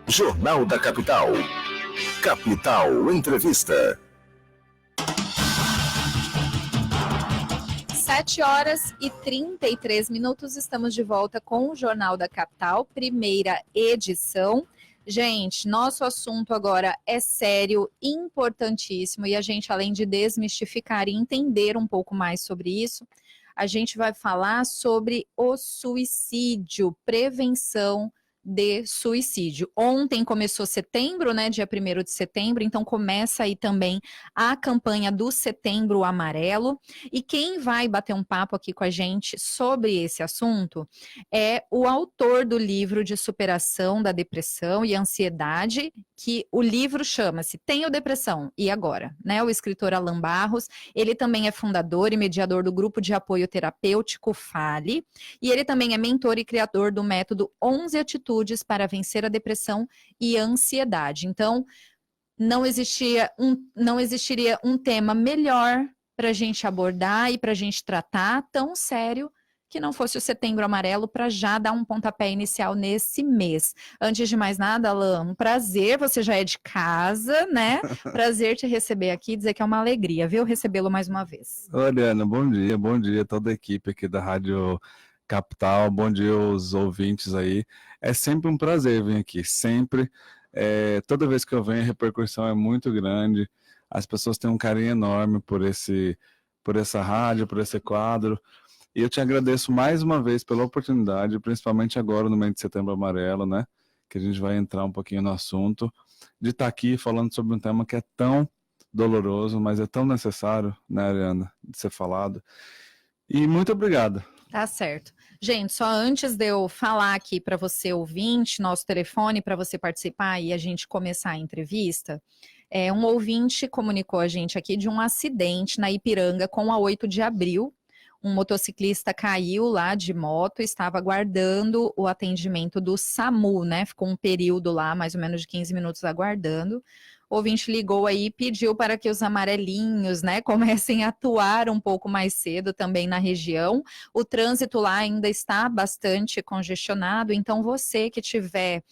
Jornal da Capital. Capital Entrevista. 7h33, estamos de volta com o Jornal da Capital, primeira edição. Gente, nosso assunto agora é sério, importantíssimo, e a gente, além de desmistificar e entender um pouco mais sobre isso, a gente vai falar sobre o suicídio, prevenção de suicídio. Ontem começou setembro, né, dia 1º de setembro, então começa aí também a campanha do Setembro Amarelo, e quem vai bater um papo aqui com a gente sobre esse assunto é o autor do livro de superação da depressão e ansiedade, que o livro chama-se Tenho Depressão, e agora? Né? O escritor Alan Barros, ele também é fundador e mediador do grupo de apoio terapêutico FALE, e ele também é mentor e criador do método 11 Atitudes para vencer a depressão e a ansiedade. Então, não existiria um tema melhor para a gente abordar e para a gente tratar tão sério que não fosse o Setembro Amarelo, para já dar um pontapé inicial nesse mês. Antes de mais nada, Alan, um prazer, você já é de casa, né? Prazer te receber aqui, dizer que é uma alegria, viu, recebê-lo mais uma vez. Oi, Ana, bom dia a toda a equipe aqui da Rádio Capital, bom dia aos ouvintes aí. É sempre um prazer vir aqui, sempre. Toda vez que eu venho, a repercussão é muito grande, as pessoas têm um carinho enorme por essa rádio, por esse quadro. E eu te agradeço mais uma vez pela oportunidade, principalmente agora no mês de Setembro Amarelo, né? Que a gente vai entrar um pouquinho no assunto, de estar aqui falando sobre um tema que é tão doloroso, mas é tão necessário, né, Ariana, de ser falado. E muito obrigado. Tá certo. Gente, só antes de eu falar aqui para você, ouvinte, nosso telefone para você participar e a gente começar a entrevista, um ouvinte comunicou a gente aqui de um acidente na Ipiranga com a 8 de abril. Um motociclista caiu lá de moto e estava aguardando o atendimento do SAMU, né? Ficou um período lá, mais ou menos de 15 minutos aguardando. O ouvinte ligou aí e pediu para que os amarelinhos, né, comecem a atuar um pouco mais cedo também na região. O trânsito lá ainda está bastante congestionado, então você que tiver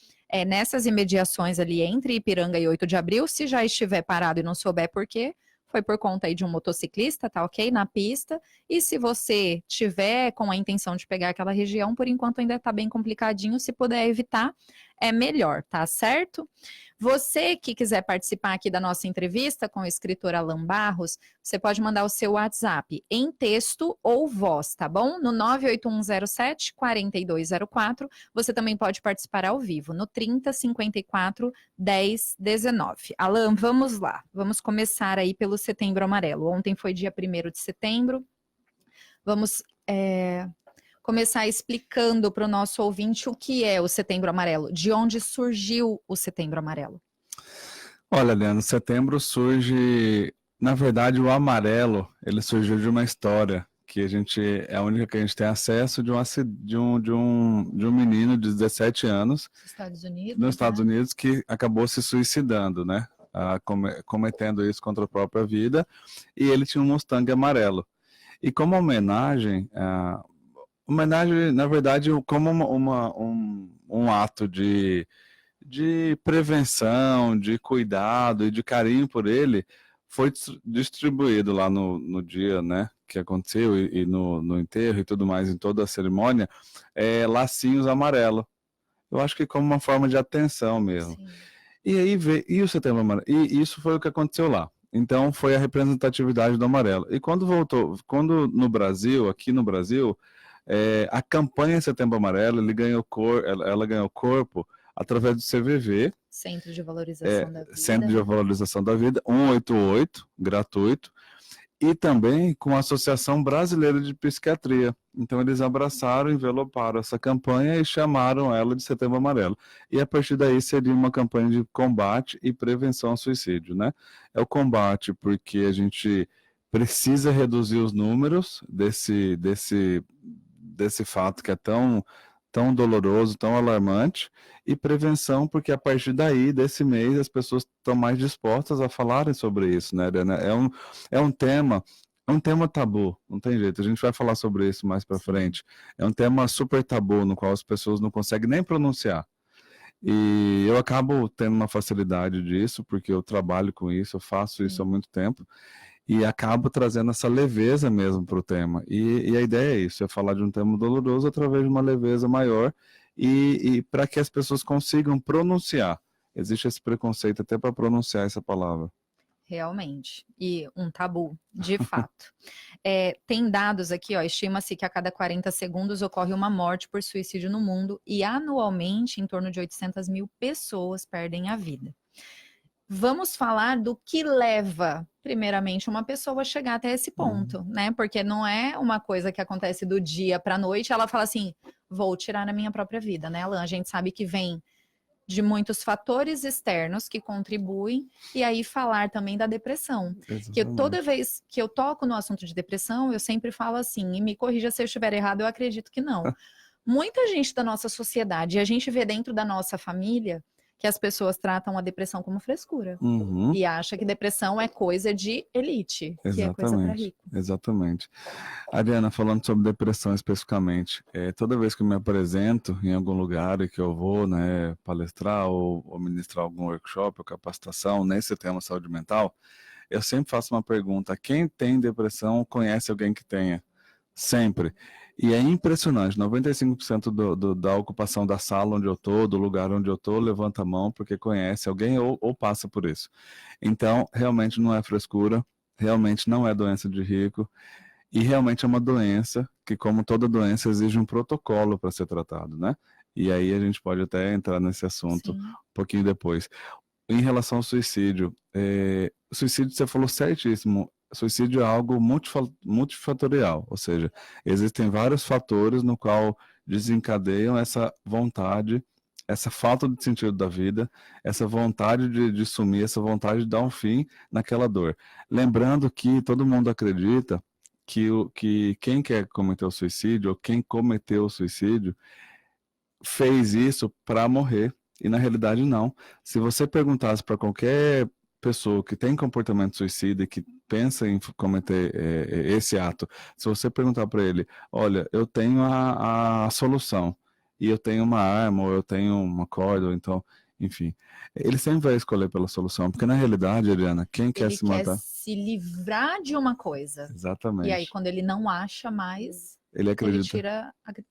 nessas imediações ali entre Ipiranga e 8 de abril, se já estiver parado e não souber por quê, foi por conta aí de um motociclista, tá ok? Na pista. E se você tiver com a intenção de pegar aquela região, por enquanto ainda tá bem complicadinho, se puder evitar, é melhor, tá certo? Você que quiser participar aqui da nossa entrevista com o escritor Alan Barros, você pode mandar o seu WhatsApp em texto ou voz, tá bom? No 98107-4204. Você também pode participar ao vivo, no 3054-1019. Alan, vamos lá. Vamos começar aí pelo Setembro Amarelo. Ontem foi dia 1º de setembro. Vamos começar explicando para o nosso ouvinte o que é o Setembro Amarelo, de onde surgiu o Setembro Amarelo. Olha, Leandro, setembro surge, na verdade, o amarelo, ele surgiu de uma história que é a única que a gente tem acesso de um menino de 17 anos nos Estados Unidos que acabou se suicidando, né? Cometendo isso contra a própria vida, e ele tinha um Mustang amarelo. E como homenagem, na verdade, como um ato de prevenção, de cuidado e de carinho por ele, foi distribuído lá no dia, né, que aconteceu, e no enterro e tudo mais, em toda a cerimônia, lacinhos amarelos. Eu acho que como uma forma de atenção mesmo. Sim. E aí e o Setembro Amarelo, e isso foi o que aconteceu lá. Então foi a representatividade do amarelo. E quando aqui no Brasil, a campanha Setembro Amarelo, ela ganhou corpo através do CVV, Centro de Valorização da Vida. Centro de Valorização da Vida, 188, gratuito, e também com a Associação Brasileira de Psiquiatria. Então eles abraçaram, enveloparam essa campanha e chamaram ela de Setembro Amarelo. E a partir daí seria uma campanha de combate e prevenção ao suicídio, né? É o combate porque a gente precisa reduzir os números desse fato que é tão doloroso, tão alarmante, e prevenção, porque a partir daí, desse mês, as pessoas estão mais dispostas a falarem sobre isso, né, Ariana? É um tema tabu, não tem jeito, a gente vai falar sobre isso mais para frente. É um tema super tabu, no qual as pessoas não conseguem nem pronunciar. E eu acabo tendo uma facilidade disso, porque eu trabalho com isso, eu faço isso há muito tempo, e acabo trazendo essa leveza mesmo para o tema. E a ideia é isso, é falar de um tema doloroso através de uma leveza maior, e para que as pessoas consigam pronunciar. Existe esse preconceito até para pronunciar essa palavra. Realmente. E um tabu, de fato. Tem dados aqui, ó, estima-se que a cada 40 segundos ocorre uma morte por suicídio no mundo e anualmente em torno de 800 mil pessoas perdem a vida. Vamos falar do que leva, primeiramente, uma pessoa a chegar até esse ponto, né? Porque não é uma coisa que acontece do dia para a noite, ela fala assim, vou tirar a minha própria vida, né, Alan? A gente sabe que vem de muitos fatores externos que contribuem, e aí falar também da depressão. Que toda vez que eu toco no assunto de depressão, eu sempre falo assim, e me corrija se eu estiver errado, eu acredito que não. Muita gente da nossa sociedade, e a gente vê dentro da nossa família, que as pessoas tratam a depressão como frescura. E acha que depressão é coisa de elite, que é coisa para rico. Exatamente. Adriana, falando sobre depressão especificamente, toda vez que eu me apresento em algum lugar e que eu vou, né, palestrar ou ministrar algum workshop ou capacitação nesse tema saúde mental, eu sempre faço uma pergunta: quem tem depressão conhece alguém que tenha? Sempre. E é impressionante, 95% da ocupação da sala onde eu estou, do lugar onde eu estou, levanta a mão porque conhece alguém ou passa por isso. Então, realmente não é frescura, realmente não é doença de rico, e realmente é uma doença que, como toda doença, exige um protocolo para ser tratado, né? E aí a gente pode até entrar nesse assunto um pouquinho depois. Em relação ao suicídio, suicídio, você falou certíssimo, suicídio é algo multifatorial, ou seja, existem vários fatores no qual desencadeiam essa vontade, essa falta de sentido da vida, essa vontade de sumir, essa vontade de dar um fim naquela dor. Lembrando que todo mundo acredita que quem quer cometer o suicídio, ou quem cometeu o suicídio, fez isso para morrer. E na realidade não. Se você perguntasse para qualquer pessoa que tem comportamento suicida e que pensa em cometer esse ato, se você perguntar para ele, olha, eu tenho a solução, e eu tenho uma arma, ou eu tenho uma corda, ou então, enfim, ele sempre vai escolher pela solução, porque na realidade, Adriana, quem quer se matar? Ele quer se livrar de uma coisa. Exatamente. E aí, quando ele não acha mais, ele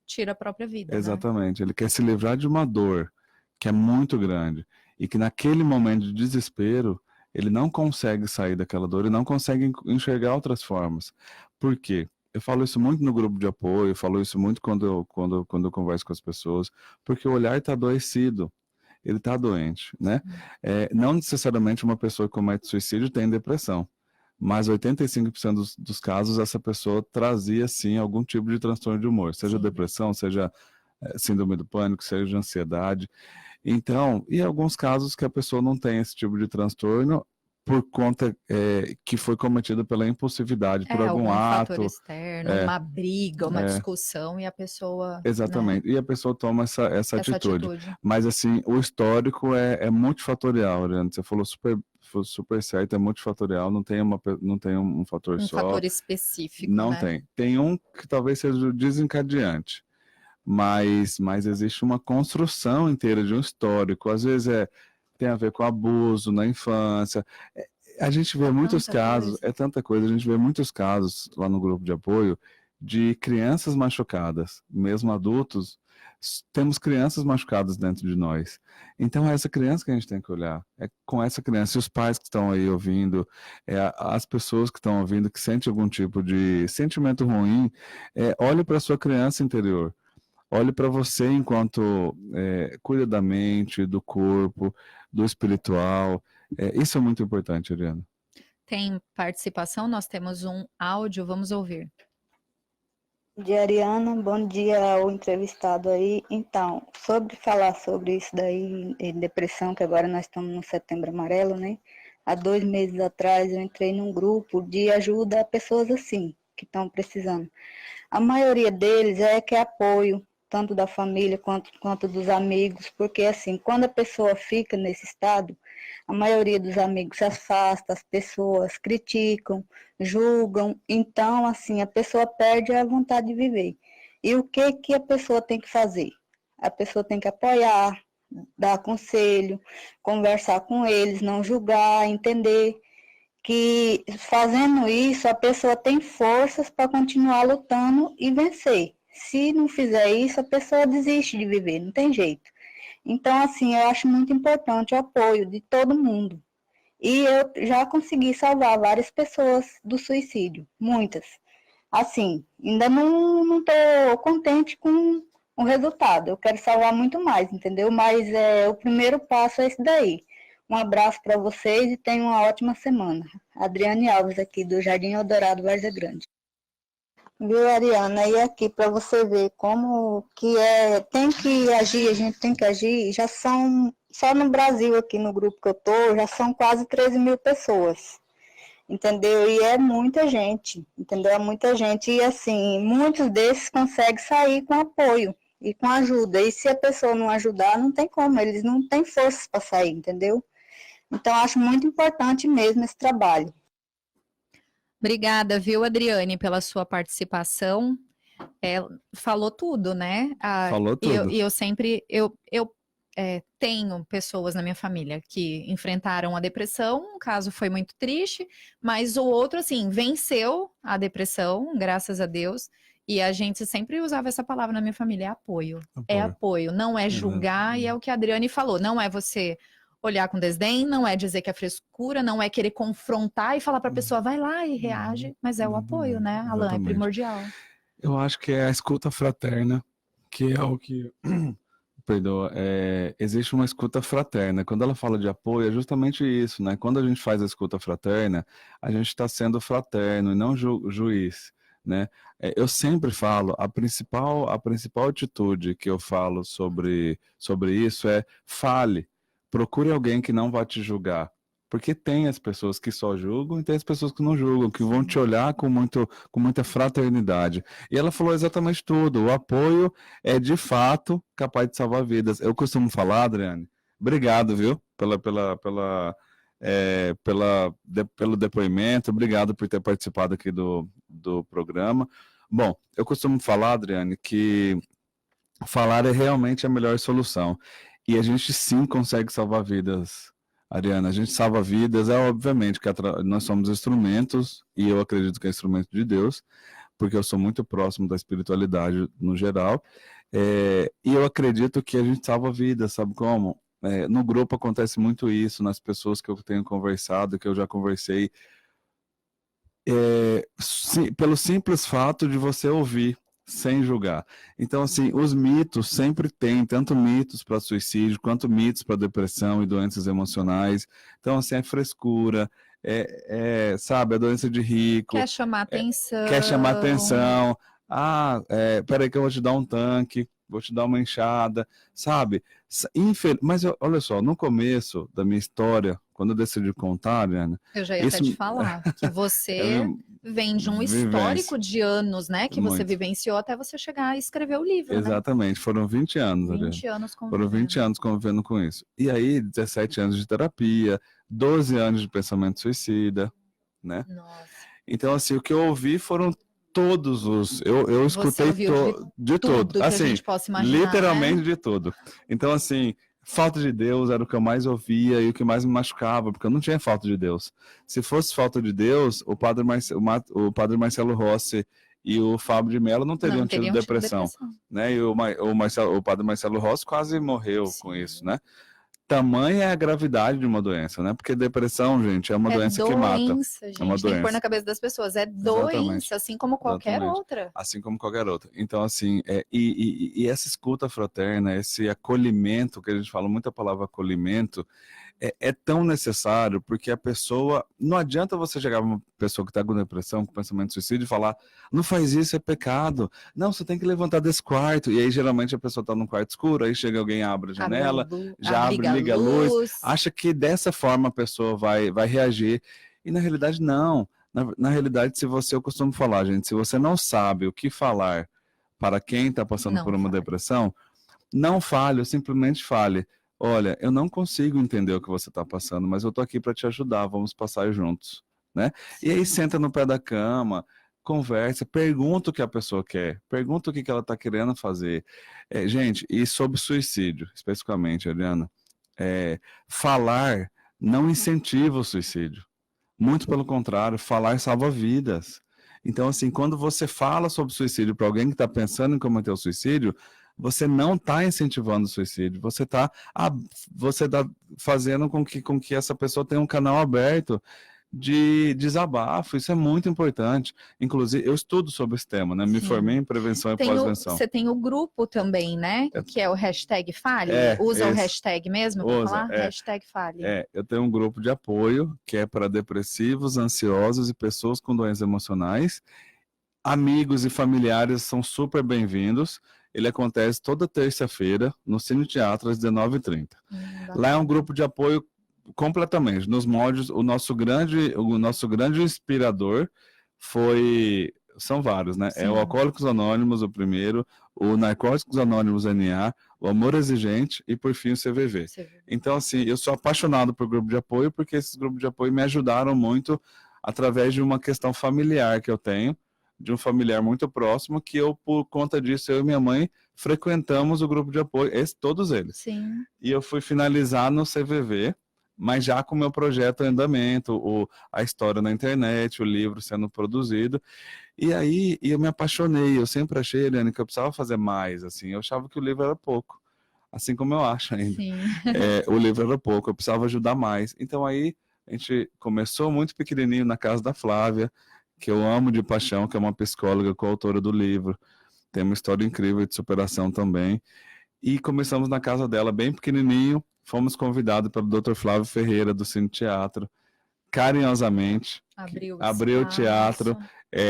tira a própria vida. Exatamente. Né? Ele quer se livrar de uma dor que é muito grande e que naquele momento de desespero ele não consegue sair daquela dor e não consegue enxergar outras formas. Por quê? Eu falo isso muito no grupo de apoio, eu falo isso muito quando eu converso com as pessoas, porque o olhar está adoecido, ele está doente, né? Não necessariamente uma pessoa que comete suicídio tem depressão, mas 85% dos casos essa pessoa trazia sim algum tipo de transtorno de humor, seja depressão, seja síndrome do pânico, seja ansiedade. Então, e alguns casos que a pessoa não tem esse tipo de transtorno por conta que foi cometido pela impulsividade, por algum ato. Fator externo, uma briga, uma discussão e a pessoa... Exatamente, né? E a pessoa toma essa atitude. Mas assim, o histórico é multifatorial, Ariane, você falou super certo, é multifatorial, não tem um fator só. Um fator específico, não né? tem. Tem um que talvez seja o desencadeante. Mas existe uma construção inteira de um histórico. Às vezes tem a ver com abuso na infância. A gente vê muitos casos, é tanta coisa, a gente vê muitos casos lá no grupo de apoio de crianças machucadas, mesmo adultos, temos crianças machucadas dentro de nós. Então é essa criança que a gente tem que olhar, é com essa criança, e os pais que estão aí ouvindo, as pessoas que estão ouvindo, que sentem algum tipo de sentimento ruim, olhe para a sua criança interior. Olhe para você enquanto cuida da mente, do corpo, do espiritual. Isso é muito importante, Ariana. Tem participação, nós temos um áudio, vamos ouvir. Bom dia, Ariana. Bom dia ao entrevistado aí. Então, falar sobre isso daí, depressão, que agora nós estamos no Setembro Amarelo, né? Há 2 meses atrás eu entrei num grupo de ajuda a pessoas assim, que estão precisando. A maioria deles quer apoio, tanto da família quanto dos amigos, porque assim, quando a pessoa fica nesse estado, a maioria dos amigos se afasta, as pessoas criticam, julgam, então assim, a pessoa perde a vontade de viver. E o que a pessoa tem que fazer? A pessoa tem que apoiar, dar conselho, conversar com eles, não julgar, entender que fazendo isso a pessoa tem forças para continuar lutando e vencer. Se não fizer isso, a pessoa desiste de viver, não tem jeito. Então, assim, eu acho muito importante o apoio de todo mundo. E eu já consegui salvar várias pessoas do suicídio, muitas. Assim, ainda não estou contente com o resultado. Eu quero salvar muito mais, entendeu? Mas o primeiro passo é esse daí. Um abraço para vocês e tenham uma ótima semana. Adriane Alves aqui do Jardim Eldorado, Várzea Grande. Viu, Ariana? E aqui para você ver como que tem que agir, a gente tem que agir. Já são, só no Brasil aqui no grupo que eu tô, já são quase 13 mil pessoas. Entendeu? E é muita gente, entendeu? É muita gente. E assim, muitos desses conseguem sair com apoio e com ajuda. E se a pessoa não ajudar, não tem como, eles não têm forças para sair, entendeu? Então, acho muito importante mesmo esse trabalho. Obrigada, viu, Adriane, pela sua participação. Falou tudo, né? Falou tudo. E eu sempre tenho pessoas na minha família que enfrentaram a depressão, um caso foi muito triste, mas o outro, assim, venceu a depressão, graças a Deus, e a gente sempre usava essa palavra na minha família, é apoio. É apoio, não é julgar, e é o que a Adriane falou, não é você olhar com desdém, não é dizer que é frescura, não é querer confrontar e falar para a pessoa, vai lá e reage, mas é o apoio, né, Alan? Exatamente. É primordial. Eu acho que é a escuta fraterna, que é o que... Perdoa, existe uma escuta fraterna. Quando ela fala de apoio, é justamente isso, né? Quando a gente faz a escuta fraterna, a gente está sendo fraterno e não juiz, né? Eu sempre falo, a principal atitude que eu falo sobre isso é fale, procure alguém que não vai te julgar. Porque tem as pessoas que só julgam e tem as pessoas que não julgam, que vão te olhar com muita fraternidade. E ela falou exatamente tudo. O apoio é, de fato, capaz de salvar vidas. Eu costumo falar, Adriane, obrigado, viu, pelo depoimento, obrigado por ter participado aqui do programa. Bom, eu costumo falar, Adriane, que falar é realmente a melhor solução. E a gente sim consegue salvar vidas, Ariana, a gente salva vidas, obviamente que nós somos instrumentos, e eu acredito que é instrumento de Deus, porque eu sou muito próximo da espiritualidade no geral, e eu acredito que a gente salva vidas, sabe como? No grupo acontece muito isso, nas pessoas que eu tenho conversado, que eu já conversei, pelo simples fato de você ouvir, sem julgar. Então, assim, os mitos sempre tem, tanto mitos para suicídio, quanto mitos para depressão e doenças emocionais. Então, assim, é frescura, sabe, a doença de rico. Quer chamar atenção. Quer chamar atenção. Peraí que eu vou te dar um tanque, vou te dar uma enxada, sabe? Mas olha só, no começo da minha história, quando eu decidi contar, Ana... Eu já ia até te falar, que você vem de um histórico de anos, né? Que você vivenciou até você chegar a escrever o livro, exatamente, né? Foram 20 anos. 20 anos convivendo. Foram 20 anos convivendo com isso. E aí, 17 anos de terapia, 12 anos de pensamento suicida, né? Nossa. Então, assim, o que eu ouvi foram todos os... Eu escutei de tudo. Que assim, a gente possa imaginar, literalmente, né? De tudo. Então, assim, falta de Deus era o que eu mais ouvia e o que mais me machucava, porque eu não tinha falta de Deus. Se fosse falta de Deus, o padre Marcelo Rossi e o Fábio de Mello não teriam tido depressão. Né? E o padre Marcelo Rossi quase morreu com isso, né? Tamanha é a gravidade de uma doença, né? Porque depressão, gente, é uma doença que mata. Gente, é uma doença. Tem que pôr na cabeça das pessoas. É doença, assim como qualquer outra. Assim como qualquer outra. Então, assim, e essa escuta fraterna, esse acolhimento, que a gente fala muito a palavra acolhimento, é tão necessário, porque a pessoa... Não adianta você chegar para uma pessoa que está com depressão, com pensamento de suicídio, e falar, não faz isso, é pecado. Não, você tem que levantar desse quarto. E aí, geralmente, a pessoa está num quarto escuro, aí chega alguém, abre a janela, liga a luz, acha que dessa forma a pessoa vai reagir. E, na realidade, não. Na realidade, eu costumo falar, gente, se você não sabe o que falar para quem está passando por uma depressão, não fale, ou simplesmente fale. Olha, eu não consigo entender o que você está passando, mas eu estou aqui para te ajudar, vamos passar juntos, né? E aí senta no pé da cama, conversa, pergunta o que a pessoa quer, pergunta o que ela está querendo fazer. Gente, e sobre suicídio, especificamente, Adriana, falar não incentiva o suicídio. Muito pelo contrário, falar salva vidas. Então, assim, quando você fala sobre suicídio para alguém que está pensando em cometer o suicídio, você não está incentivando o suicídio, você está fazendo com que essa pessoa tenha um canal aberto de desabafo. Isso é muito importante. Inclusive, eu estudo sobre esse tema, né? Me formei em prevenção e pós-venção. Você tem o grupo também, né? Que é o hashtag Fale. Usa o hashtag mesmo para falar? Hashtag Fale. Eu tenho um grupo de apoio que é para depressivos, ansiosos e pessoas com doenças emocionais. Amigos e familiares são super bem-vindos. Ele acontece toda terça-feira no Cine Teatro às 19h30. Lá é um grupo de apoio completamente, nos moldes. O nosso grande inspirador são vários, né? Sim. É o Alcoólicos Anônimos, o primeiro, o Narcóticos Anônimos NA, o Amor Exigente e, por fim, o CVV. Então, assim, eu sou apaixonado por grupo de apoio, porque esses grupos de apoio me ajudaram muito através de uma questão familiar que eu tenho, de um familiar muito próximo, que eu, por conta disso, eu e minha mãe frequentamos o grupo de apoio, todos eles. Sim. E eu fui finalizar no CVV, mas já com o meu projeto em andamento, a história na internet, o livro sendo produzido. E aí eu me apaixonei, eu sempre achei, Eliane, que eu precisava fazer mais, assim, eu achava que o livro era pouco, assim como eu acho ainda. Sim. O livro era pouco, eu precisava ajudar mais. Então aí a gente começou muito pequenininho na casa da Flávia, que eu amo de paixão, que é uma psicóloga coautora do livro, tem uma história incrível de superação também. E começamos na casa dela, bem pequenininho, fomos convidados pelo Dr. Flávio Ferreira, do Cine Teatro, carinhosamente, abriu o teatro,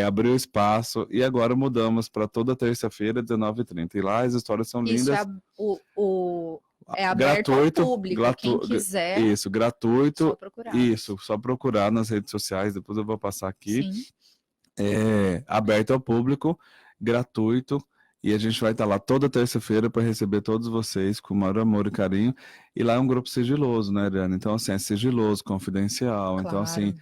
abriu espaço, e agora mudamos para toda terça-feira, 19h30. E lá as histórias são lindas. Isso é aberto ao público, quem quiser. Isso, gratuito. Só procurar. Isso, só procurar nas redes sociais, depois eu vou passar aqui. Sim. Aberto ao público, gratuito. E a gente vai estar lá toda terça-feira para receber todos vocês com o maior amor e carinho. E lá é um grupo sigiloso, né, Adriana? Então, assim, é sigiloso, confidencial. Claro. Então, assim,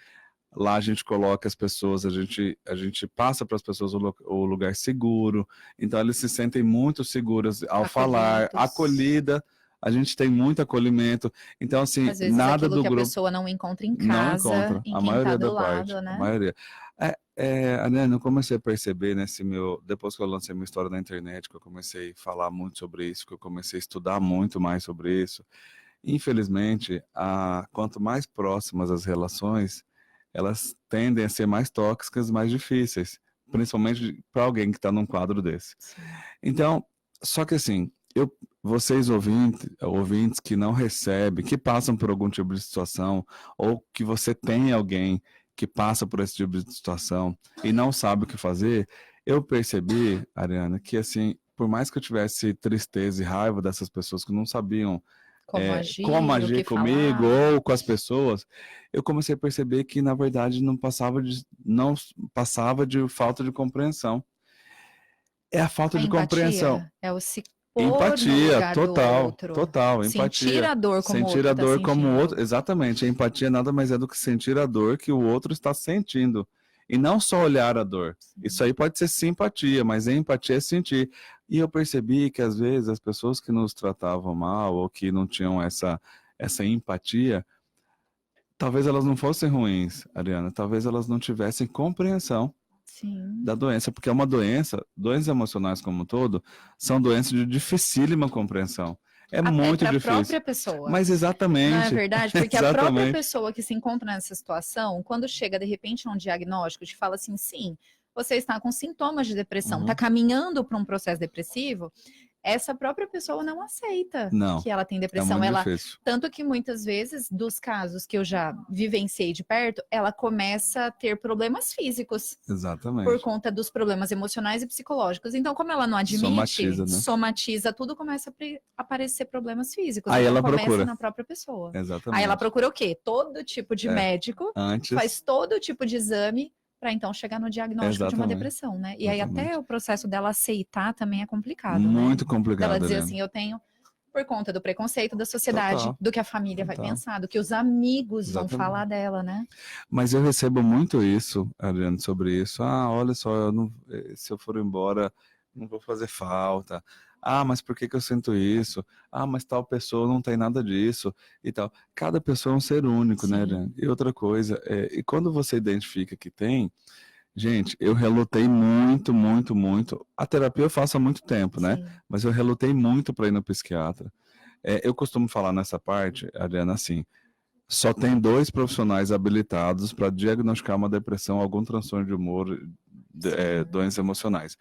lá a gente coloca as pessoas, a gente passa para as pessoas o lugar seguro. Então, eles se sentem muito seguras ao falar, acolhida. A gente tem muito acolhimento. Então, assim, às vezes nada do que grupo... a pessoa não encontra em casa, não encontra. em A quem maioria tá do da lado, parte, né? a maioria. Adriana, eu comecei a perceber depois que eu lancei minha história na internet, que eu comecei a falar muito sobre isso, que eu comecei a estudar muito mais sobre isso. Infelizmente, quanto mais próximas as relações, elas tendem a ser mais tóxicas, mais difíceis, principalmente para alguém que está num quadro desse. Sim. Então, só que assim, vocês ouvintes que não recebem, que passam por algum tipo de situação, ou que você tem alguém que passa por esse tipo de situação e não sabe o que fazer, eu percebi, Ariana, que assim, por mais que eu tivesse tristeza e raiva dessas pessoas que não sabiam como agir comigo ou com as pessoas, eu comecei a perceber que, na verdade, não passava de falta de compreensão. É a falta de compreensão. É o se empatia, total, empatia. Sentir a dor como sentir o outro a dor tá como o outro, sentindo. exatamente. A empatia nada mais é do que sentir a dor que o outro está sentindo. E não só olhar a dor. Isso aí pode ser simpatia, mas a empatia é sentir. E eu percebi que, às vezes, as pessoas que nos tratavam mal ou que não tinham essa empatia, talvez elas não fossem ruins, Ariana. Talvez elas não tivessem compreensão da doença, porque é uma doenças emocionais como um todo, são doenças de dificílima compreensão. É muito difícil. A própria pessoa. Mas exatamente. Não é verdade? Porque a própria pessoa que se encontra nessa situação, quando chega de repente a um diagnóstico, te fala assim, sim, você está com sintomas de depressão, está caminhando para um processo depressivo, essa própria pessoa não aceita que ela tem depressão. Tanto que muitas vezes, dos casos que eu já vivenciei de perto, ela começa a ter problemas físicos. Exatamente. Por conta dos problemas emocionais e psicológicos. Então, como ela não admite, somatiza tudo, começa a aparecer problemas físicos. Aí então, ela começa procura na própria pessoa. Exatamente. Aí ela procura o quê? Todo tipo de médico, faz todo tipo de exame, para então chegar no diagnóstico de uma depressão, né? E aí até o processo dela aceitar também é complicado, muito né? complicado. Ela dizer assim, eu tenho Por conta do preconceito da sociedade, Total. do que a família vai Total. pensar, do que os amigos vão Exatamente. falar dela, né? Mas eu recebo muito isso, Adriano, sobre isso. Ah, olha só, eu não, se eu for embora, não vou fazer falta. Ah, mas por que que eu sinto isso? Ah, mas tal pessoa não tem nada disso e tal. Cada pessoa é um ser único, né, Sim. Adriano? E outra coisa, e quando você identifica que tem, gente, eu relutei muito, muito, muito. A terapia eu faço há muito tempo, né? Sim. Mas eu relutei muito para ir no psiquiatra. Eu costumo falar nessa parte, Adriana, assim, só tem 2 profissionais habilitados para diagnosticar uma depressão, algum transtorno de humor, doenças emocionais.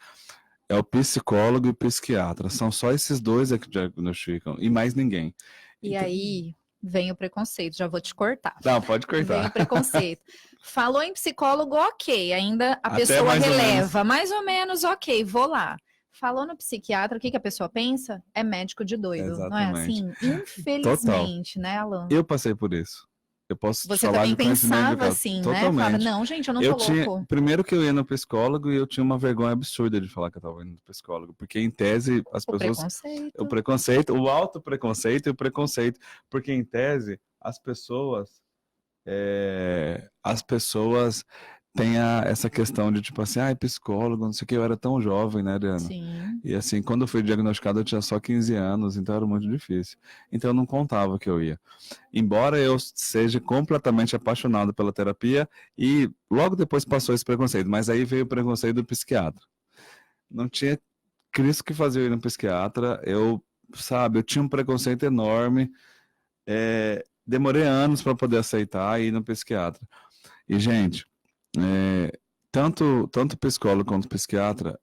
É o psicólogo e o psiquiatra. São só esses 2 que diagnosticam e mais ninguém. E Então- aí vem o preconceito, já vou te cortar. Não, pode Vem o cortar. preconceito. Falou em psicólogo, ok, ainda a Até pessoa mais ou releva, mais ou menos, ok, vou lá. Falou no psiquiatra, o que que a pessoa pensa? É médico de doido, não é Exatamente. assim? Infelizmente, né, Alan? Eu passei por isso. Eu posso te Você falar também de conhecimento de pensava causa. assim, né? Totalmente. Fala, não, gente, eu não Eu tô tinha, louco. primeiro que eu ia no psicólogo e eu tinha uma vergonha absurda de falar que eu estava indo no psicólogo, porque em tese as O pessoas, preconceito. o preconceito, o auto-preconceito e o preconceito, porque em tese as pessoas têm essa questão de tipo assim, psicólogo, não sei o que, eu era tão jovem, né, Adriana? Sim. E assim, quando eu fui diagnosticado eu tinha só 15 anos, então era muito difícil. Então eu não contava que eu ia. Embora eu seja completamente apaixonado pela terapia e logo depois passou esse preconceito, mas aí veio o preconceito do psiquiatra. Não tinha Cristo que fazer eu ir no psiquiatra, eu tinha um preconceito enorme, demorei anos para poder aceitar e ir no psiquiatra. E, gente, tanto psicólogo quanto psiquiatra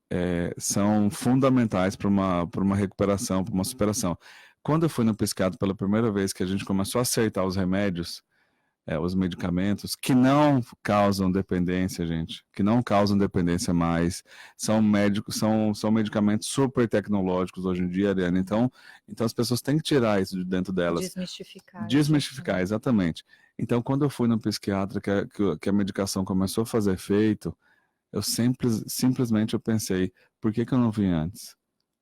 são fundamentais para uma recuperação, para uma superação. Quando eu fui no psiquiatra pela primeira vez, que a gente começou a acertar os remédios, os medicamentos, que não causam dependência, gente, que não causam dependência mais, são medicamentos super tecnológicos hoje em dia, Ariane, então as pessoas têm que tirar isso de dentro delas. Desmistificar. Desmistificar, exatamente. Então, quando eu fui no psiquiatra, que a medicação começou a fazer efeito, eu simplesmente eu pensei, por que eu não vim antes?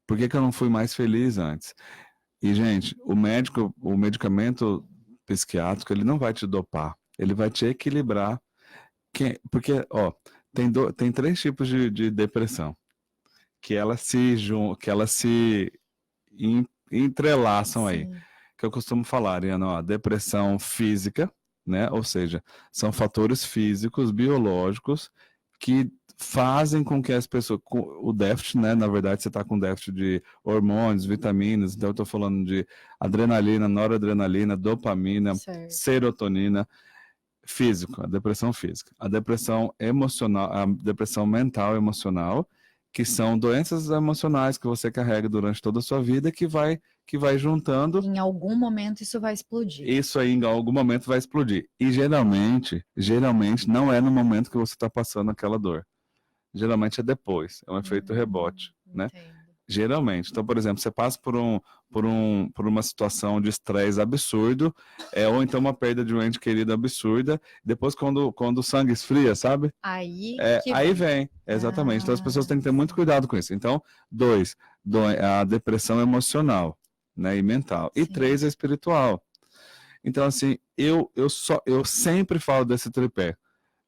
Por que eu não fui mais feliz antes? E, gente, o medicamento psiquiátrico, ele não vai te dopar, ele vai te equilibrar. Porque, tem 3 tipos de depressão, que elas se entrelaçam aí. Sim. Que eu costumo falar, Ariana, depressão física, né? Ou seja, são fatores físicos, biológicos, que fazem com que as pessoas, o déficit, né? Na verdade, você está com déficit de hormônios, vitaminas, então eu estou falando de adrenalina, noradrenalina, dopamina, Certo. serotonina, físico, a depressão física. A depressão emocional, a depressão mental e emocional, que são doenças emocionais que você carrega durante toda a sua vida, que vai juntando. Em algum momento isso vai explodir. Isso aí, em algum momento, vai explodir. E geralmente não é no momento que você está passando aquela dor. Geralmente é depois, é um efeito rebote, né? Entendo. Geralmente. Então, por exemplo, você passa por uma situação de estresse absurdo, ou então uma perda de um ente querido absurda, depois quando o sangue esfria, sabe? Aí Aí vem, exatamente. Então as pessoas têm que ter muito cuidado com isso. Então, 2, a depressão emocional, né, e mental. E Sim. 3, a espiritual. Então, assim, eu sempre falo desse tripé: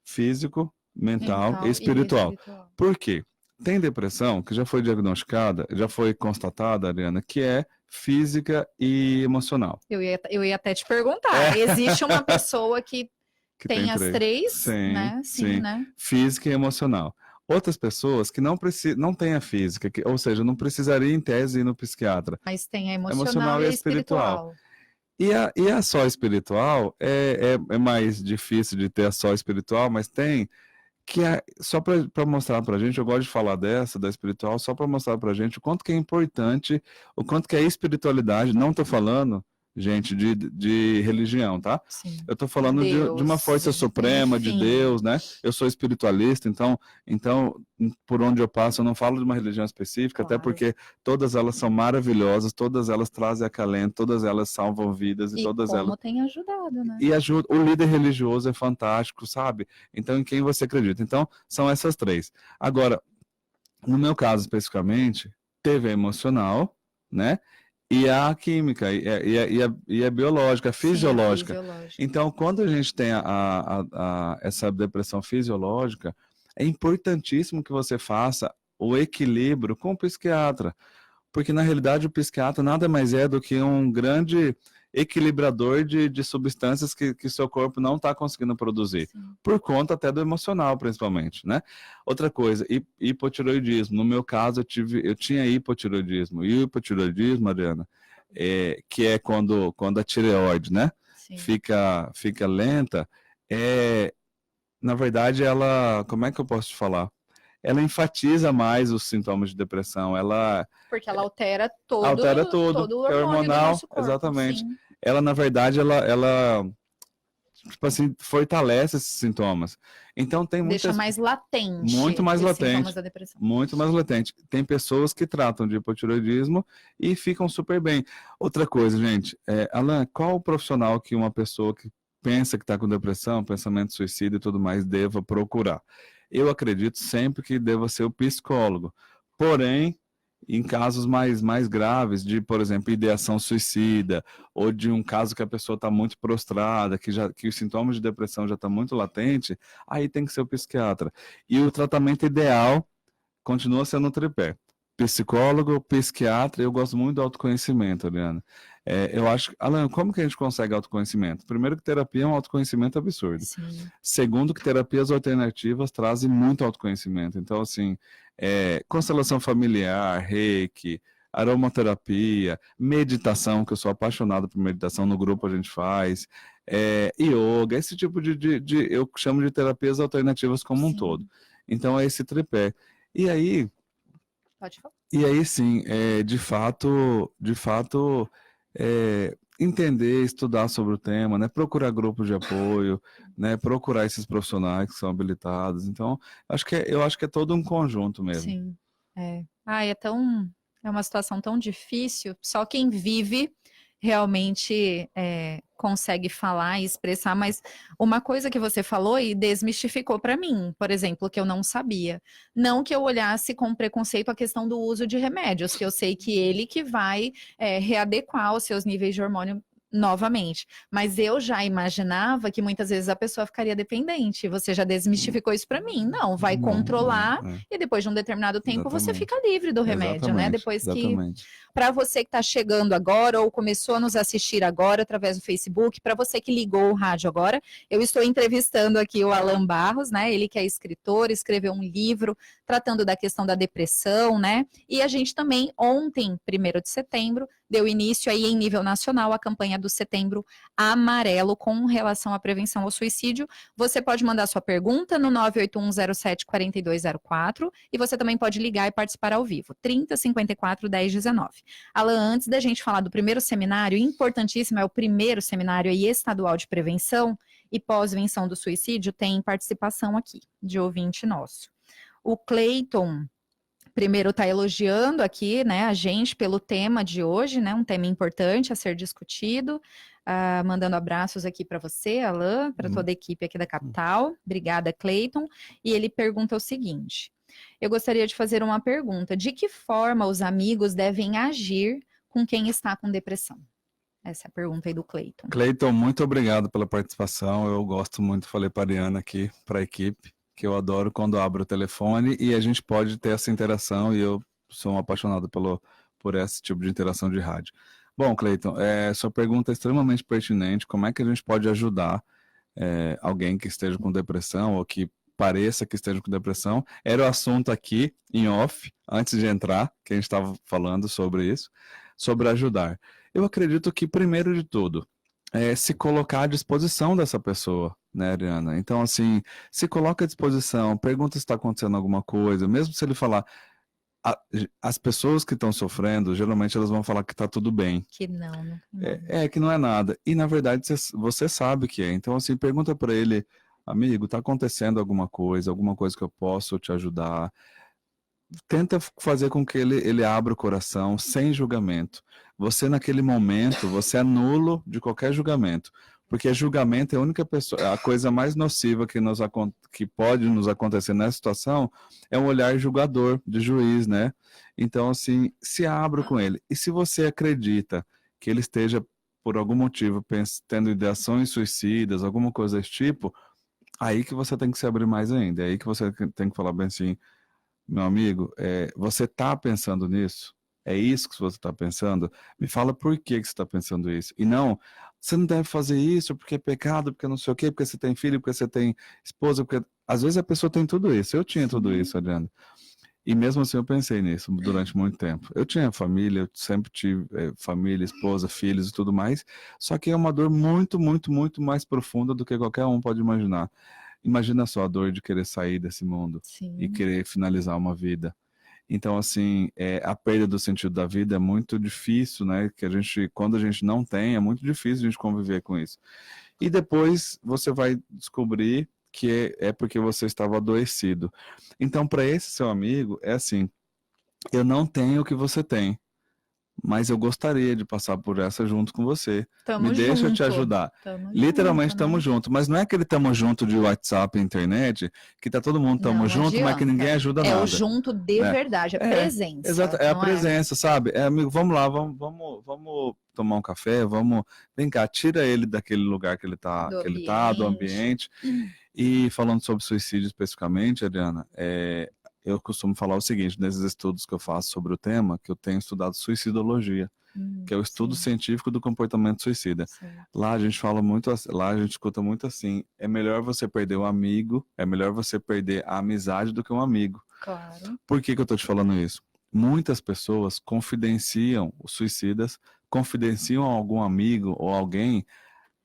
físico, mental e espiritual. Por quê? Tem depressão que já foi diagnosticada, já foi constatada, Ariana, que é física e emocional. Eu ia até te perguntar, existe uma pessoa que tem as 3, Sim, né? sim. Né? Física e emocional. Outras pessoas que não têm a física, ou seja, não precisaria em tese ir no psiquiatra. Mas tem a emocional e a espiritual. E a só espiritual é mais difícil de ter a só espiritual, mas tem que só para mostrar pra gente, eu gosto de falar da espiritual, só para mostrar pra gente o quanto que é importante, o quanto que é espiritualidade, não tô falando, gente, de religião, tá? Sim. Eu tô falando de uma força suprema, de Deus, né? Eu sou espiritualista, então, por onde eu passo, eu não falo de uma religião específica, Claro. até porque todas elas são maravilhosas, todas elas trazem acalento, todas elas salvam vidas, e todas como elas... tem ajudado, né? E ajuda, o líder religioso é fantástico, sabe? Então, em quem você acredita? Então, são essas 3. Agora, no meu caso especificamente, teve a emocional, né? e a química, e a biológica, a fisiológica. Sim, a fisiológica. Então, quando a gente tem essa depressão fisiológica, é importantíssimo que você faça o equilíbrio com o psiquiatra, porque na realidade o psiquiatra nada mais é do que um grande equilibrador de substâncias que seu corpo não está conseguindo produzir, Sim. por conta até do emocional, principalmente, né? Outra coisa, hipotireoidismo. No meu caso, eu tinha hipotireoidismo. E o hipotireoidismo, Adriana, que é quando a tireoide, né, Sim. fica lenta, na verdade, ela, como é que eu posso te falar? Ela enfatiza mais os sintomas de depressão, Porque ela altera todo o é hormônio hormonal, do nosso corpo. exatamente. Sim. Ela, na verdade, ela tipo assim, fortalece esses sintomas. Então tem Deixa mais latente muito mais os latente, sintomas da depressão. muito mais latente. Tem pessoas que tratam de hipotireoidismo e ficam super bem. Outra coisa, gente, Alan, qual o profissional que uma pessoa que pensa que está com depressão, pensamento suicida e tudo mais, deva procurar? Eu acredito sempre que deva ser o psicólogo. Porém, em casos mais graves, de, por exemplo, ideação suicida, ou de um caso que a pessoa está muito prostrada, que os sintomas de depressão já estão muito latente, aí tem que ser o psiquiatra. E o tratamento ideal continua sendo o tripé. Psicólogo, psiquiatra, eu gosto muito do autoconhecimento, Adriana. Eu acho, Alan, como que a gente consegue autoconhecimento? Primeiro que terapia é um autoconhecimento absurdo. Sim. Segundo que terapias alternativas trazem muito autoconhecimento. Então, assim, constelação familiar, reiki, aromaterapia, meditação, que eu sou apaixonado por meditação, no grupo a gente faz, yoga, esse tipo eu chamo de terapias alternativas como um todo. Então, é esse tripé. E aí, Pode falar. E aí sim, de fato, entender, estudar sobre o tema, né? Procurar grupos de apoio, né? Procurar esses profissionais que são habilitados. Então, eu acho que é todo um conjunto mesmo. Sim. É uma situação tão difícil, só quem vive realmente consegue falar e expressar, mas uma coisa que você falou e desmistificou para mim, por exemplo, que eu não sabia. Não que eu olhasse com preconceito a questão do uso de remédios, que eu sei que ele que vai readequar os seus níveis de hormônio novamente. Mas eu já imaginava que muitas vezes a pessoa ficaria dependente. Você já desmistificou isso para mim. Não, vai controlar e depois de um determinado tempo você fica livre do remédio, né? Depois que... Para você que está chegando agora ou começou a nos assistir agora através do Facebook, para você que ligou o rádio agora, eu estou entrevistando aqui o Alan Barros, né? Ele que é escritor, escreveu um livro tratando da questão da depressão, né? E a gente também, ontem, 1º de setembro, deu início aí em nível nacional a campanha do Setembro Amarelo com relação à prevenção ao suicídio. Você pode mandar sua pergunta no 981074204 e você também pode ligar e participar ao vivo, 3054-1019. Alan, antes da gente falar do primeiro seminário, importantíssimo, é o primeiro seminário aí estadual de prevenção e pós-venção do suicídio, tem participação aqui de ouvinte nosso. O Cleiton primeiro está elogiando aqui, né, a gente pelo tema de hoje, né, um tema importante a ser discutido, mandando abraços aqui para você, Alan, para toda a equipe aqui da Capital. Obrigada, Cleiton. E ele pergunta o seguinte: eu gostaria de fazer uma pergunta. De que forma os amigos devem agir com quem está com depressão? Essa é a pergunta aí do Cleiton. Cleiton, muito obrigado pela participação. Eu gosto muito, falei para a Ariana aqui, para a equipe, que eu adoro quando abro o telefone e a gente pode ter essa interação, e eu sou um apaixonado por esse tipo de interação de rádio. Bom, Cleiton, sua pergunta é extremamente pertinente. Como é que a gente pode ajudar alguém que esteja com depressão ou que pareça que esteja com depressão? Era o assunto aqui, em off, antes de entrar, que a gente estava falando sobre isso, sobre ajudar. Eu acredito que, primeiro de tudo, se colocar à disposição dessa pessoa, né, Ariana? Então, assim, se coloca à disposição, pergunta se está acontecendo alguma coisa, mesmo se ele falar... As pessoas que estão sofrendo, geralmente elas vão falar que está tudo bem. Que não. Que não é nada. E, na verdade, você sabe que é. Então, assim, pergunta para ele, amigo, está acontecendo alguma coisa que eu posso te ajudar? Tenta fazer com que ele abra o coração sem julgamento. Você, naquele momento, você é nulo de qualquer julgamento. Porque julgamento é a única pessoa, a coisa mais nociva que pode nos acontecer nessa situação é um olhar julgador, de juiz, né? Então, assim, se abra com ele. E se você acredita que ele esteja, por algum motivo, tendo ideações suicidas, alguma coisa desse tipo, aí que você tem que se abrir mais ainda. É aí que você tem que falar bem assim, meu amigo, você está pensando nisso? É isso que você está pensando? Me fala por que você está pensando isso. E não, você não deve fazer isso porque é pecado, porque não sei o quê, porque você tem filho, porque você tem esposa, porque... Às vezes a pessoa tem tudo isso. Eu tinha tudo isso, Adriana. E mesmo assim eu pensei nisso durante muito tempo. Eu tinha família, eu sempre tive família, esposa, filhos e tudo mais. Só que é uma dor muito, muito, muito mais profunda do que qualquer um pode imaginar. Imagina só a dor de querer sair desse mundo e querer finalizar uma vida. Então, assim, a perda do sentido da vida é muito difícil, né? Que quando a gente não tem, é muito difícil a gente conviver com isso. E depois você vai descobrir que é porque você estava adoecido. Então, para esse seu amigo, é assim, eu não tenho o que você tem, mas eu gostaria de passar por essa junto com você. Tamo Me deixa eu te junto. ajudar. Tamo Literalmente junto, né? estamos juntos, mas não é aquele tamo junto de WhatsApp, internet, que tá todo mundo tamo Não junto, mas que ninguém adianta. ajuda É nada. o junto de né? verdade, é presença. Exato, é a não presença, sabe? Amigo, vamos lá, vamos tomar um café, vem cá, tira ele daquele lugar que ele tá, do ambiente. E falando sobre suicídio especificamente, Adriana, eu costumo falar o seguinte, nesses estudos que eu faço sobre o tema, que eu tenho estudado suicidologia, que é o estudo científico do comportamento suicida. Lá a gente fala muito, lá a gente escuta muito assim, é melhor você perder um amigo, é melhor você perder a amizade do que um amigo. Claro. Por que eu tô te falando isso? Muitas pessoas confidenciam, os suicidas, confidenciam a algum amigo ou alguém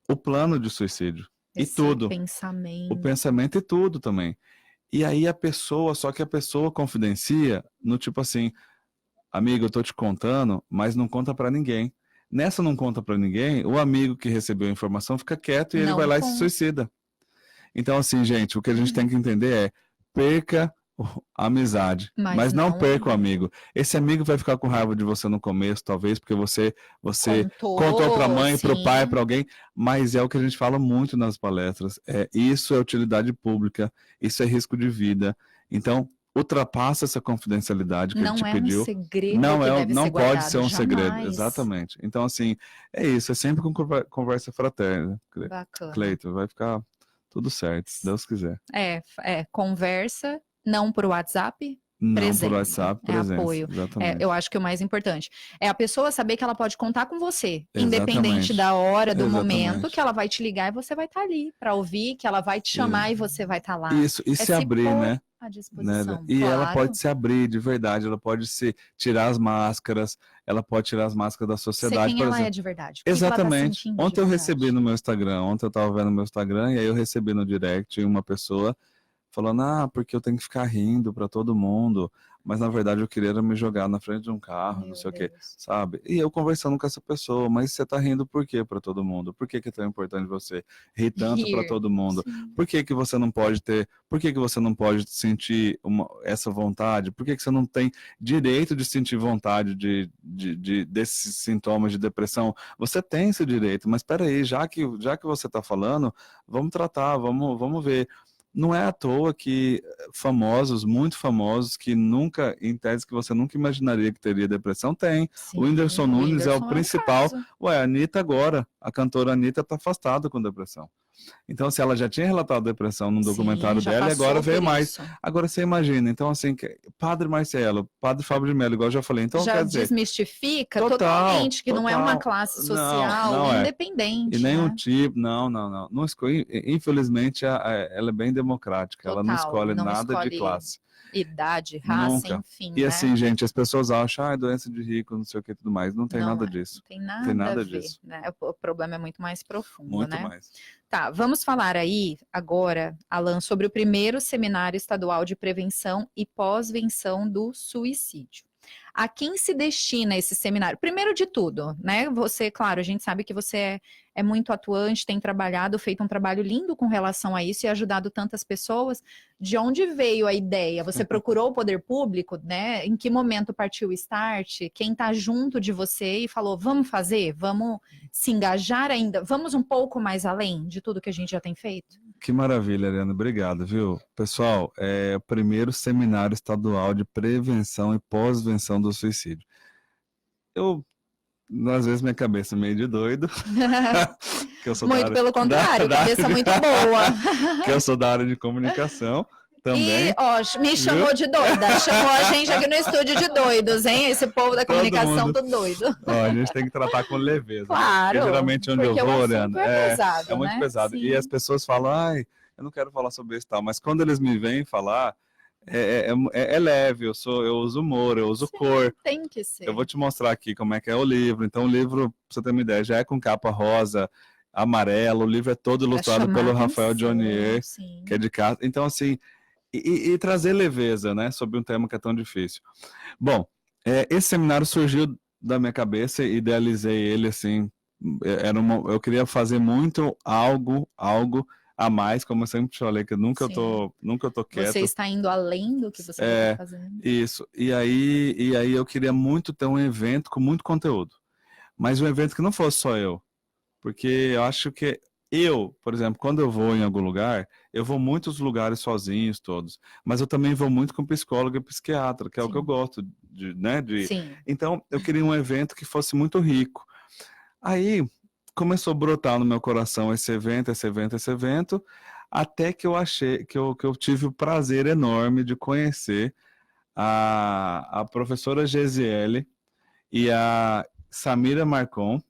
o plano de suicídio. Esse e tudo. pensamento. O pensamento e tudo também. E aí só que a pessoa confidencia no tipo assim, amigo, eu tô te contando, mas não conta pra ninguém. Nessa não conta pra ninguém, o amigo que recebeu a informação fica quieto e ele Não vai lá e se conta. suicida. Então assim, gente, o que a gente tem que entender é, perca a amizade, mas não perca o amigo. Esse amigo vai ficar com raiva de você no começo, talvez, porque você contou pra mãe, pro pai, pra alguém, mas é o que a gente fala muito nas palestras. Isso é utilidade pública, isso é risco de vida. Então, ultrapassa essa confidencialidade que ele te pediu. Não é um segredo Não que deve não ser pode guardado, ser um segredo, jamais. exatamente. Então, assim, é isso, é sempre com conversa fraterna. Bacana. Cleiton, vai ficar tudo certo, se Deus quiser. Conversa, não por WhatsApp, Não presença, por WhatsApp, presença, apoio. exatamente. Eu acho que o mais importante é a pessoa saber que ela pode contar com você, Exatamente. independente da hora, do Exatamente. momento, que ela vai te ligar e você vai estar ali para ouvir, que ela vai te chamar e você vai estar lá. Isso, e se abrir, né? À disposição. E claro. ela pode se abrir de verdade, ela pode tirar as máscaras, ela pode tirar as máscaras da sociedade. Ser quem por ela exemplo. é de verdade. Exatamente. Ela tá Ontem eu recebi no meu Instagram, ontem eu estava vendo no meu Instagram, e aí eu recebi no direct uma pessoa falando, porque eu tenho que ficar rindo para todo mundo, mas na verdade eu queria me jogar na frente de um carro, não sei o quê, sabe? E eu conversando com essa pessoa, mas você tá rindo por quê para todo mundo? Por que é tão importante você rir tanto para todo mundo? Por que você não pode sentir essa vontade? Por que você não tem direito de sentir vontade desses sintomas de depressão? Você tem esse direito, mas peraí, já que você tá falando, vamos tratar, vamos ver. Não é à toa que muito famosos, que nunca, em tese que você nunca imaginaria que teria depressão, tem. O Whindersson Nunes é o principal. A Anitta agora, a cantora Anitta está afastada com depressão. Então, assim, ela já tinha relatado depressão num documentário dela e agora veio mais. Agora você imagina, então assim, Padre Marcelo, Padre Fábio de Mello, igual eu já falei, então já quer dizer... desmistifica totalmente que não é uma classe social independente. E nem um tipo, não. Infelizmente, ela é bem democrática, ela não escolhe nada de classe. Idade, raça, Nunca. enfim. E assim, gente, as pessoas acham, é doença de rico, não sei o que tudo mais. Não tem nada disso. Não tem nada a ver, disso. Né? O problema é muito mais profundo, muito né? mais. Tá, vamos falar aí agora, Alan, sobre o primeiro seminário estadual de prevenção e pós-venção do suicídio. A quem se destina esse seminário? Primeiro de tudo, né? Você, claro, a gente sabe que você é muito atuante, tem trabalhado, feito um trabalho lindo com relação a isso e ajudado tantas pessoas. De onde veio a ideia? Você procurou o poder público, né? Em que momento partiu o start? Quem está junto de você e falou, vamos fazer? Vamos se engajar ainda? Vamos um pouco mais além de tudo que a gente já tem feito? Que maravilha, Ariana. Obrigado, viu? Pessoal, é o primeiro seminário estadual de prevenção e pós-venção do suicídio. Às vezes, minha cabeça é meio de doido. Que eu sou Muito pelo contrário, cabeça muito boa. Que eu sou da área de comunicação também. E, ó, me chamou de doida. Chamou a gente aqui no estúdio de doidos, hein? Esse povo da comunicação, tudo doido. Ó, a gente tem que tratar com leveza. Claro. Porque geralmente onde eu vou, Ariana, é pesado, é muito né? pesado. Sim. E as pessoas falam, ai, eu não quero falar sobre isso e tal. Mas quando eles me vêm falar, é leve, eu uso humor, eu uso cor. Tem que ser. Eu vou te mostrar aqui como é que é o livro. Então, o livro, pra você ter uma ideia, já é com capa rosa, amarelo. O livro é todo ilustrado pelo Rafael Dionier, que é de casa. Então, assim, e trazer leveza, né, sobre um tema que é tão difícil. Bom, esse seminário surgiu da minha cabeça, idealizei ele, assim, eu queria fazer muito algo a mais, como eu sempre te falei, que nunca eu tô quieto. Você está indo além do que você está fazendo. Isso. E aí eu queria muito ter um evento com muito conteúdo. Mas um evento que não fosse só eu. Porque eu acho que por exemplo, quando eu vou em algum lugar, eu vou muitos lugares sozinhos todos. Mas eu também vou muito com psicólogo e psiquiatra, que é o que eu gosto de, né? Sim. Então, eu queria um evento que fosse muito rico. Aí começou a brotar no meu coração esse evento, até que eu achei que eu tive o prazer enorme de conhecer a professora Gesiele e a Samira Marcon,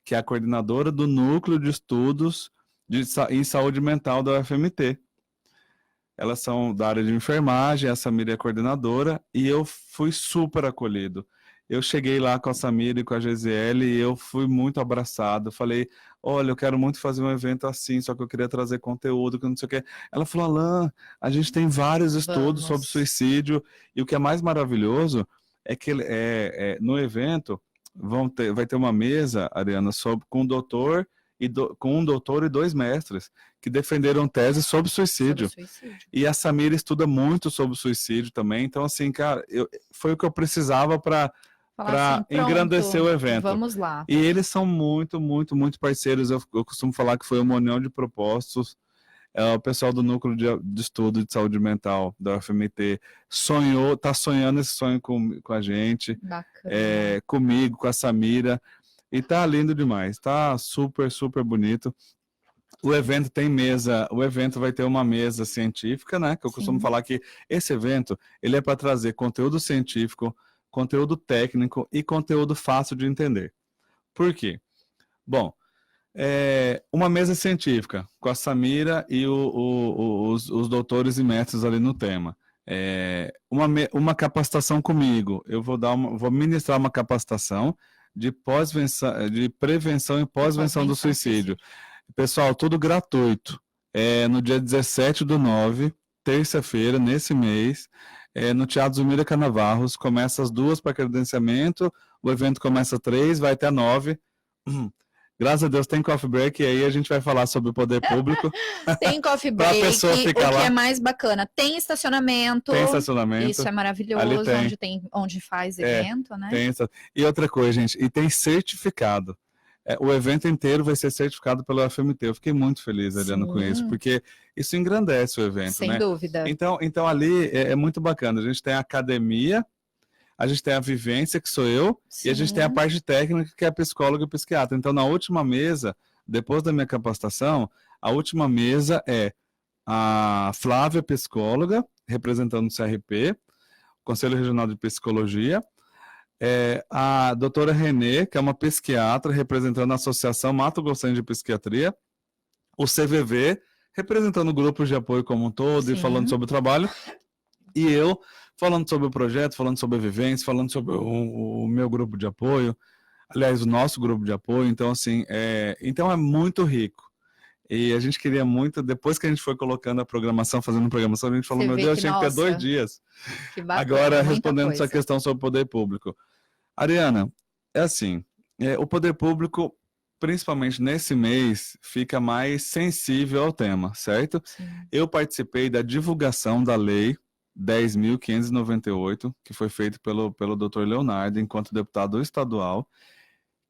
que é a coordenadora do Núcleo de Estudos em Saúde Mental da UFMT. Elas são da área de enfermagem, a Samira é a coordenadora, e eu fui super acolhido. Eu cheguei lá com a Samira e com a Gesiele e eu fui muito abraçado. Falei, olha, eu quero muito fazer um evento assim, só que eu queria trazer conteúdo, que não sei o quê. Ela falou, Alain, a gente tem vários estudos sobre suicídio, e o que é mais maravilhoso é que no evento vai ter uma mesa, Ariana, com um doutor e 2 mestres que defenderam teses sobre suicídio. E a Samira estuda muito sobre suicídio também. Então, assim, cara, foi o que eu precisava para engrandecer o evento. Vamos lá. E eles são muito, muito, muito parceiros. Eu costumo falar que foi uma união de propósitos. O pessoal do Núcleo de Estudo de Saúde Mental da UFMT tá sonhando esse sonho com a gente. Bacana. Comigo, com a Samira. E tá lindo demais. Tá super, super bonito. O evento vai ter uma mesa científica, né? Que eu costumo falar que esse evento, ele é para trazer conteúdo científico, conteúdo técnico e conteúdo fácil de entender. Por quê? Bom, uma mesa científica com a Samira e os doutores e mestres ali no tema. Uma capacitação comigo. Eu vou ministrar uma capacitação de prevenção e pós-venção do suicídio. Pessoal, tudo gratuito. No dia 17/9, terça-feira, nesse mês, no Teatro Zumira Canavarros, começa às 2 para credenciamento, o evento começa às 3, vai até 9. Graças a Deus tem coffee break, e aí a gente vai falar sobre o poder público. Tem coffee break, o que é mais bacana, tem estacionamento. Tem estacionamento. Isso é maravilhoso, onde faz evento, né? E outra coisa, gente, e tem certificado. O evento inteiro vai ser certificado pela UFMT. Eu fiquei muito feliz, Ariana, com isso, porque isso engrandece o evento, Sem dúvida. Então ali é muito bacana. A gente tem a academia, a gente tem a vivência, que sou eu, e a gente tem a parte técnica, que é a psicóloga e psiquiatra. Então, na última mesa, depois da minha capacitação, a última mesa é a Flávia, psicóloga, representando o CRP, Conselho Regional de Psicologia, a doutora Renê, que é uma psiquiatra, representando a Associação Mato Grossense de Psiquiatria, o CVV, representando grupos de apoio como um todo e falando sobre o trabalho, e eu falando sobre o projeto, falando sobre a vivência, falando sobre o meu grupo de apoio, aliás, o nosso grupo de apoio. Então, assim, então é muito rico. E a gente queria muito, depois que a gente foi colocando a programação, fazendo programação, a gente falou, Você meu vê Deus, que, tinha que ter 2 nossa, dias. que bacana, Agora, muita respondendo essa coisa. questão sobre o poder público. Ariana, é assim, o poder público, principalmente nesse mês, fica mais sensível ao tema, certo? Sim. Eu participei da divulgação da lei 10.598, que foi feita pelo Dr. Leonardo, enquanto deputado estadual,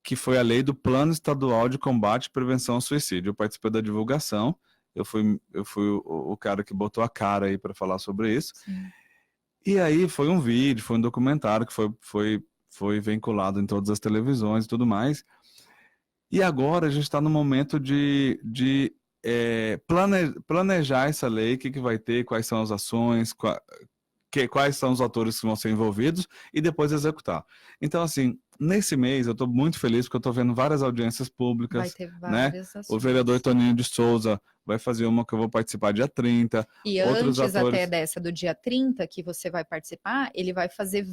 que foi a lei do Plano Estadual de Combate e Prevenção ao Suicídio. Eu participei da divulgação, eu fui o cara que botou a cara aí para falar sobre isso. Sim. E aí foi um vídeo, foi um documentário que foi vinculado em todas as televisões e tudo mais. E agora a gente está no momento de planejar essa lei, o que vai ter, quais são as ações, quais são os atores que vão ser envolvidos e depois executar. Então, assim, nesse mês eu estou muito feliz porque eu estou vendo várias audiências públicas. Vai ter né? várias ações. O vereador Toninho de Souza vai fazer uma que eu vou participar dia 30. E outros antes atores... até dessa do dia 30, que você vai participar, ele vai fazer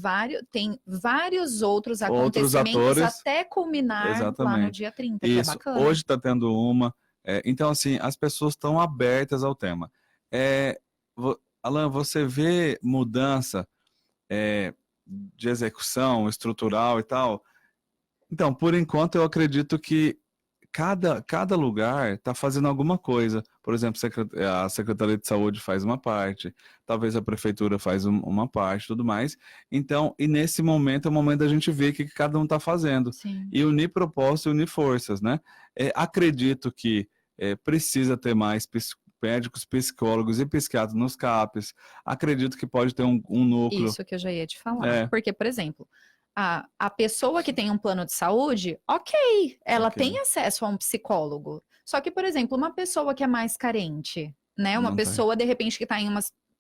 vários outros acontecimentos atores, até culminar exatamente. lá no dia 30, Isso, que é bacana. Hoje está tendo uma. Então, assim, as pessoas estão abertas ao tema. Alan, você vê mudança de execução estrutural e tal? Então, por enquanto, eu acredito que cada lugar está fazendo alguma coisa. Por exemplo, a Secretaria de Saúde faz uma parte, talvez a Prefeitura faz uma parte, tudo mais. Então, e nesse momento é o momento da gente ver o que cada um está fazendo. Sim. E unir propósito e unir forças, né? Acredito que precisa ter mais médicos, psicólogos e psiquiatras nos CAPs. Acredito que pode ter um núcleo. Isso que eu já ia te falar. Porque, por exemplo, a pessoa que tem um plano de saúde, ela tem acesso a um psicólogo. Só que, por exemplo, uma pessoa que é mais carente, né? Uma pessoa, de repente, que está em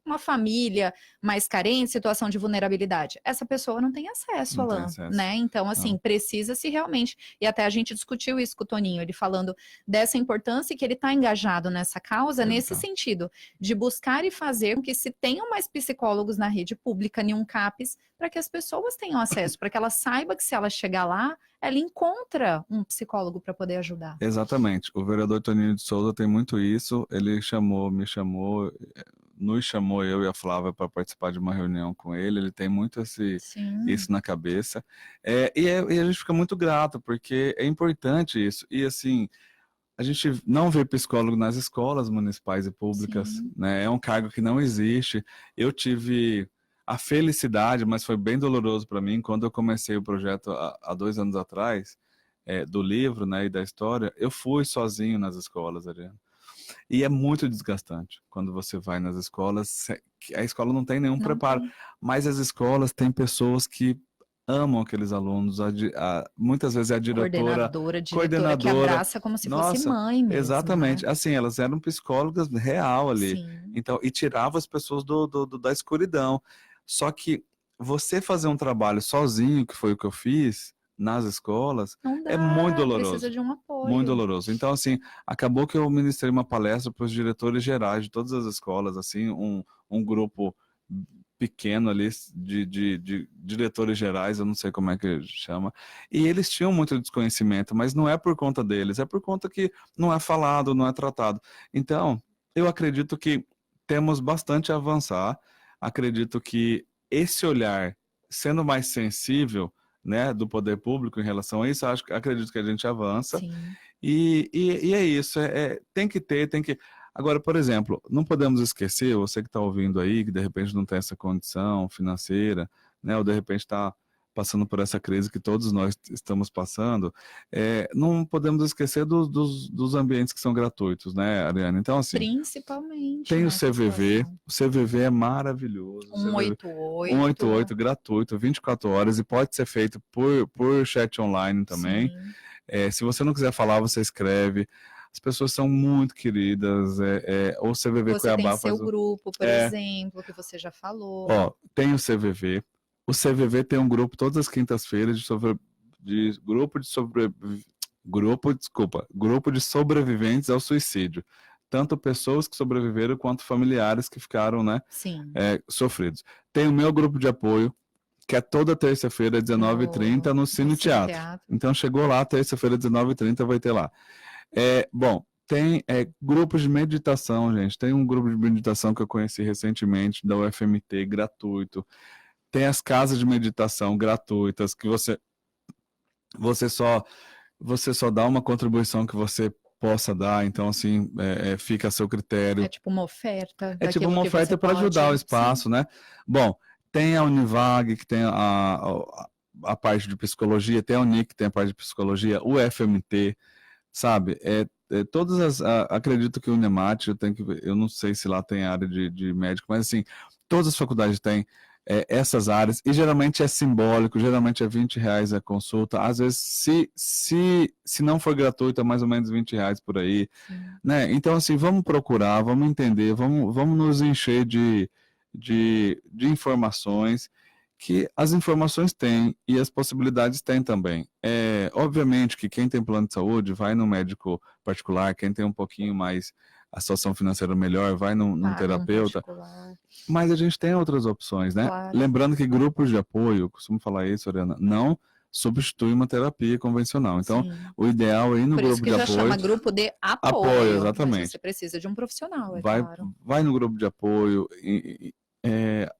uma família mais carente, situação de vulnerabilidade. Essa pessoa não tem acesso, Não tem Alan, acesso. né? Então, assim, precisa-se realmente... E até a gente discutiu isso com o Toninho, ele falando dessa importância que ele está engajado nessa causa, nesse sentido, de buscar e fazer com que se tenham mais psicólogos na rede pública, em um CAPES, para que as pessoas tenham acesso, para que ela saiba que se ela chegar lá, ela encontra um psicólogo para poder ajudar. Exatamente. O vereador Toninho de Souza tem muito isso. Ele nos chamou, eu e a Flávia, para participar de uma reunião com ele. Ele tem muito isso na cabeça. E a gente fica muito grato, porque é importante isso. E, assim, a gente não vê psicólogo nas escolas municipais e públicas, né? É um cargo que não existe. Eu tive a felicidade, mas foi bem doloroso para mim, quando eu comecei o projeto há 2 anos atrás, do livro, né, e da história, eu fui sozinho nas escolas, Ariana. E é muito desgastante quando você vai nas escolas. A escola não tem nenhum preparo, mas as escolas têm pessoas que amam aqueles alunos. Muitas vezes é a diretora, diretora que abraça como se fosse mãe mesmo. Exatamente. Né? Assim, elas eram psicólogas real ali. Sim. Então, e tirava as pessoas da escuridão. Só que você fazer um trabalho sozinho, que foi o que eu fiz nas escolas, é muito doloroso. Precisa de um apoio. Muito doloroso. Então, assim, acabou que eu ministrei uma palestra para os diretores gerais de todas as escolas, assim, um grupo pequeno ali de diretores gerais, eu não sei como é que chama, e eles tinham muito desconhecimento, mas não é por conta deles, é por conta que não é falado, não é tratado. Então, eu acredito que temos bastante a avançar, acredito que esse olhar, sendo mais sensível, né, do poder público em relação a isso, acredito que a gente avança. Sim. E é isso, tem que ter. Agora, por exemplo, não podemos esquecer, você que está ouvindo aí, que de repente não tem essa condição financeira, né, ou de repente está passando por essa crise que todos nós estamos passando, não podemos esquecer dos ambientes que são gratuitos, né, Ariana? Então, assim... Principalmente. Tem o CVV, o CVV é maravilhoso. 188. 188, gratuito, 24 horas, e pode ser feito por chat online também. Se você não quiser falar, você escreve. As pessoas são muito queridas. O CVV você Cuiabá tem seu grupo, por exemplo, que você já falou. Tem o CVV. O CVV tem um grupo todas as quintas-feiras grupo de sobreviventes ao suicídio. Tanto pessoas que sobreviveram quanto familiares que ficaram, né, sofridos. Tem o meu grupo de apoio, que é toda terça-feira, 19h30, no Cine Teatro. Então chegou lá, terça-feira, 19h30, vai ter lá. Bom, Tem grupos de meditação, gente. Tem um grupo de meditação que eu conheci recentemente, da UFMT, gratuito. Tem as casas de meditação gratuitas, que você só dá uma contribuição que você possa dar, então assim, fica a seu critério. É tipo uma oferta. É tipo uma oferta para ajudar o espaço, né? Bom, tem a Univag, que tem a parte de psicologia, tem a Unic, que tem a parte de psicologia, o FMT, sabe? Todas acredito que o Unemat, eu não sei se lá tem área de médico, mas assim, todas as faculdades têm essas áreas, e geralmente é simbólico, geralmente é R$20 a consulta, às vezes, se não for gratuito, é mais ou menos R$20 por aí, né? Então, assim, vamos procurar, vamos entender, vamos nos encher de informações, que as informações têm, e as possibilidades têm também. Obviamente que quem tem plano de saúde vai no médico particular, quem tem um pouquinho mais a situação financeira melhor, vai num terapeuta. Mas a gente tem outras opções, né? Claro. Lembrando que grupos de apoio, eu costumo falar isso, Oriana, não substitui uma terapia convencional. Então, o ideal é ir no grupo de apoio. Por isso que já chama grupo de apoio. Apoio, exatamente. Mas você precisa de um profissional, claro. Vai no grupo de apoio.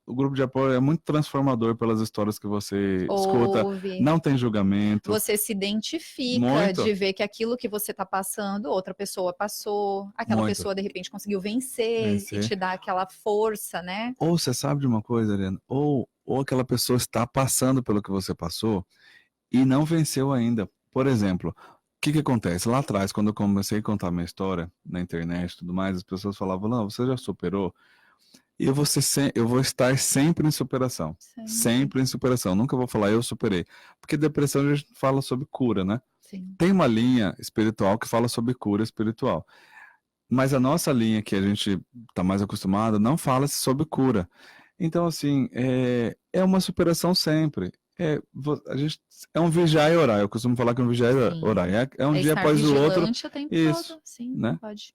O grupo de apoio é muito transformador pelas histórias que você escuta. Não tem julgamento. Você se identifica de ver que aquilo que você está passando, outra pessoa passou, aquela pessoa de repente conseguiu vencer e te dá aquela força, né? Ou você sabe de uma coisa, Ariana? Ou aquela pessoa está passando pelo que você passou e não venceu ainda. Por exemplo, o que acontece? Lá atrás, quando eu comecei a contar minha história na internet e tudo mais, as pessoas falavam, não, você já superou? E eu vou estar sempre em superação. Sempre em superação. Nunca vou falar, eu superei. Porque depressão a gente fala sobre cura, né? Sim. Tem uma linha espiritual que fala sobre cura espiritual. Mas a nossa linha, que a gente está mais acostumado, não fala sobre cura. Então, assim, é uma superação sempre. A gente, é um vigiar e orar. Eu costumo falar que é um vigiar e orar. É um dia após o outro. O tempo isso, todo. Sim, né? Pode.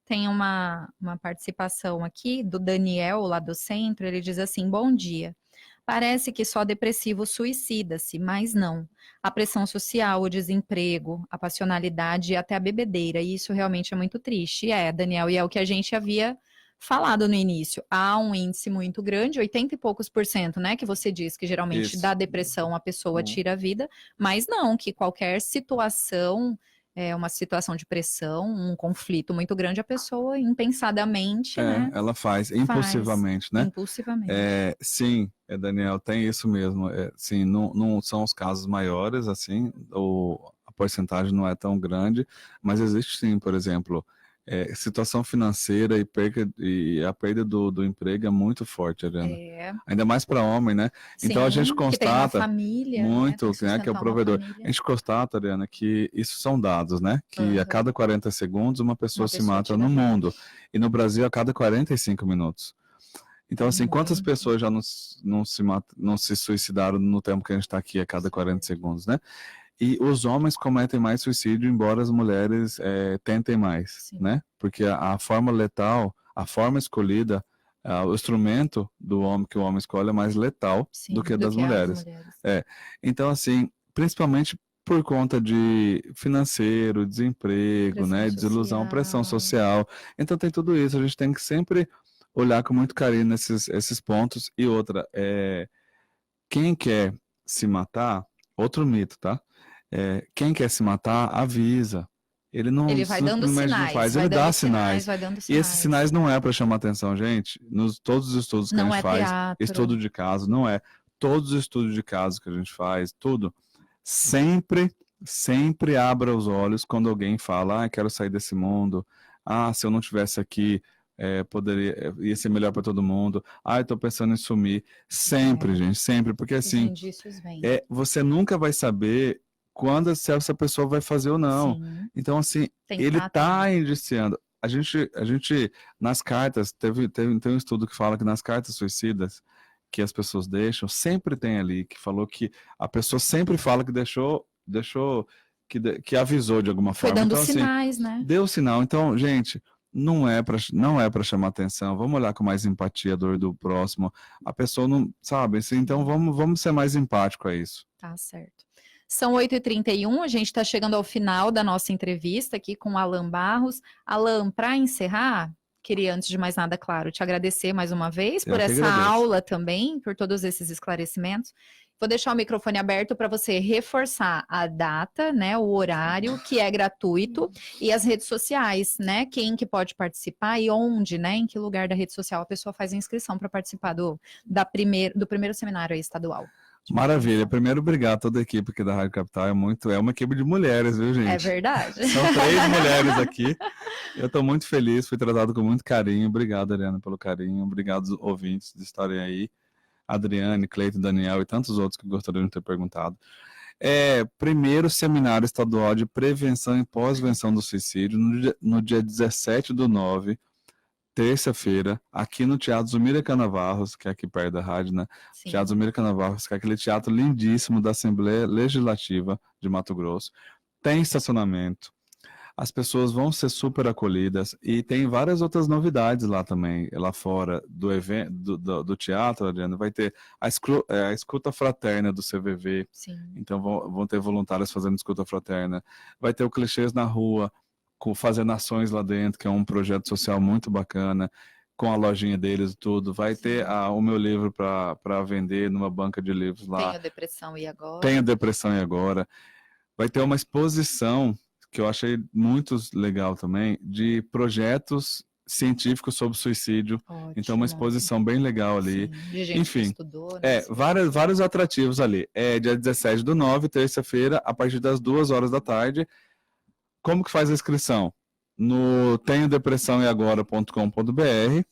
Tem uma participação aqui do Daniel, lá do centro, ele diz assim, bom dia. Parece que só depressivo suicida-se, mas não. A pressão social, o desemprego, a passionalidade e até a bebedeira, e isso realmente é muito triste. Daniel, e é o que a gente havia falado no início. Há um índice muito grande, 80 e poucos %, né, que você diz que geralmente da depressão a pessoa tira a vida, mas não, que qualquer situação... uma situação de pressão, um conflito muito grande, a pessoa impensadamente, né? Ela faz, impulsivamente, né? Impulsivamente. Sim, Daniel, tem isso mesmo. Sim, não são os casos maiores, assim, a porcentagem não é tão grande, mas existe sim, por exemplo, situação financeira e a perda do emprego é muito forte, Ariana. Ainda mais para homem, né? Sim, então a gente constata que tem uma família, muito, né, que é o provedor. A gente constata, Ariana, que isso são dados, né? Que a cada 40 segundos uma pessoa se mata no mundo. E no Brasil a cada 45 minutos. Então, assim, quantas pessoas já não se suicidaram no tempo que a gente está aqui a cada 40 segundos, né? E os homens cometem mais suicídio, embora as mulheres tentem mais, né? Porque a forma letal, a forma escolhida, o instrumento do homem que o homem escolhe é mais letal do que das mulheres. Então, assim, principalmente por conta de financeiro, desemprego, né? Desilusão, pressão social. Então tem tudo isso. A gente tem que sempre olhar com muito carinho esses pontos. E outra, quem quer se matar, outro mito, tá? Quem quer se matar, avisa. Ele vai dando sinais, ele dá sinais. E esses sinais não é para chamar atenção, gente. Todos os estudos que a gente faz, estudo de caso, não é. Todos os estudos de caso que a gente faz, tudo, sempre abra os olhos quando alguém fala, quero sair desse mundo. Se eu não estivesse aqui, ia ser melhor para todo mundo. Eu tô pensando em sumir. Sempre, gente, sempre. Porque assim, você nunca vai saber se essa pessoa vai fazer ou não. Então, assim, ele está indiciando. A gente, nas cartas, tem um estudo que fala que nas cartas suicidas que as pessoas deixam, sempre tem ali, que falou que a pessoa sempre fala que deixou que avisou de alguma forma. Foi dando então, sinais, assim, né? Deu sinal. Então, gente, não é para chamar atenção. Vamos olhar com mais empatia a dor do próximo. A pessoa não sabe, assim, então vamos ser mais empático a isso. Tá certo. São 8h31, a gente está chegando ao final da nossa entrevista aqui com o Alan Barros. Alan, para encerrar, queria, antes de mais nada, claro, te agradecer mais uma vez por essa aula também, por todos esses esclarecimentos. Vou deixar o microfone aberto para você reforçar a data, né, o horário, que é gratuito, e as redes sociais, né, quem que pode participar e onde, né, em que lugar da rede social a pessoa faz a inscrição para participar do primeiro seminário aí estadual. Maravilha. Primeiro, obrigado a toda a equipe aqui da Rádio Capital. É uma equipe de mulheres, viu, gente? É verdade. São 3 mulheres aqui. Eu estou muito feliz, fui tratado com muito carinho. Obrigado, Ariana, pelo carinho. Obrigado aos ouvintes de estarem aí. Adriane, Cleito, Daniel e tantos outros que gostariam de ter perguntado. Primeiro seminário estadual de prevenção e pós-venção do suicídio, no dia 17/9, terça-feira, aqui no Teatro Zumira Canavarros, que é aqui perto da rádio, né? Sim. Teatro Zumira Canavarros, que é aquele teatro lindíssimo da Assembleia Legislativa de Mato Grosso. Tem estacionamento, as pessoas vão ser super acolhidas e tem várias outras novidades lá também, lá fora do evento, do teatro, Adriana. Vai ter a escuta fraterna do CVV. Sim. Então vão ter voluntários fazendo escuta fraterna. Vai ter o Clichês na Rua, fazendo ações lá dentro, que é um projeto social muito bacana, com a lojinha deles e tudo. Vai ter o meu livro para vender numa banca de livros lá. Tenho Depressão e Agora. Tenho Depressão e Agora. Vai ter uma exposição que eu achei muito legal também, de projetos científicos sobre suicídio. Ótimo. Então, uma exposição bem legal ali. Sim, de gente enfim, que estudou, né? vários atrativos ali. Dia 17/9, terça-feira, a partir das 2h da tarde. Como que faz a inscrição? No tenhodepressãoeagora.com.br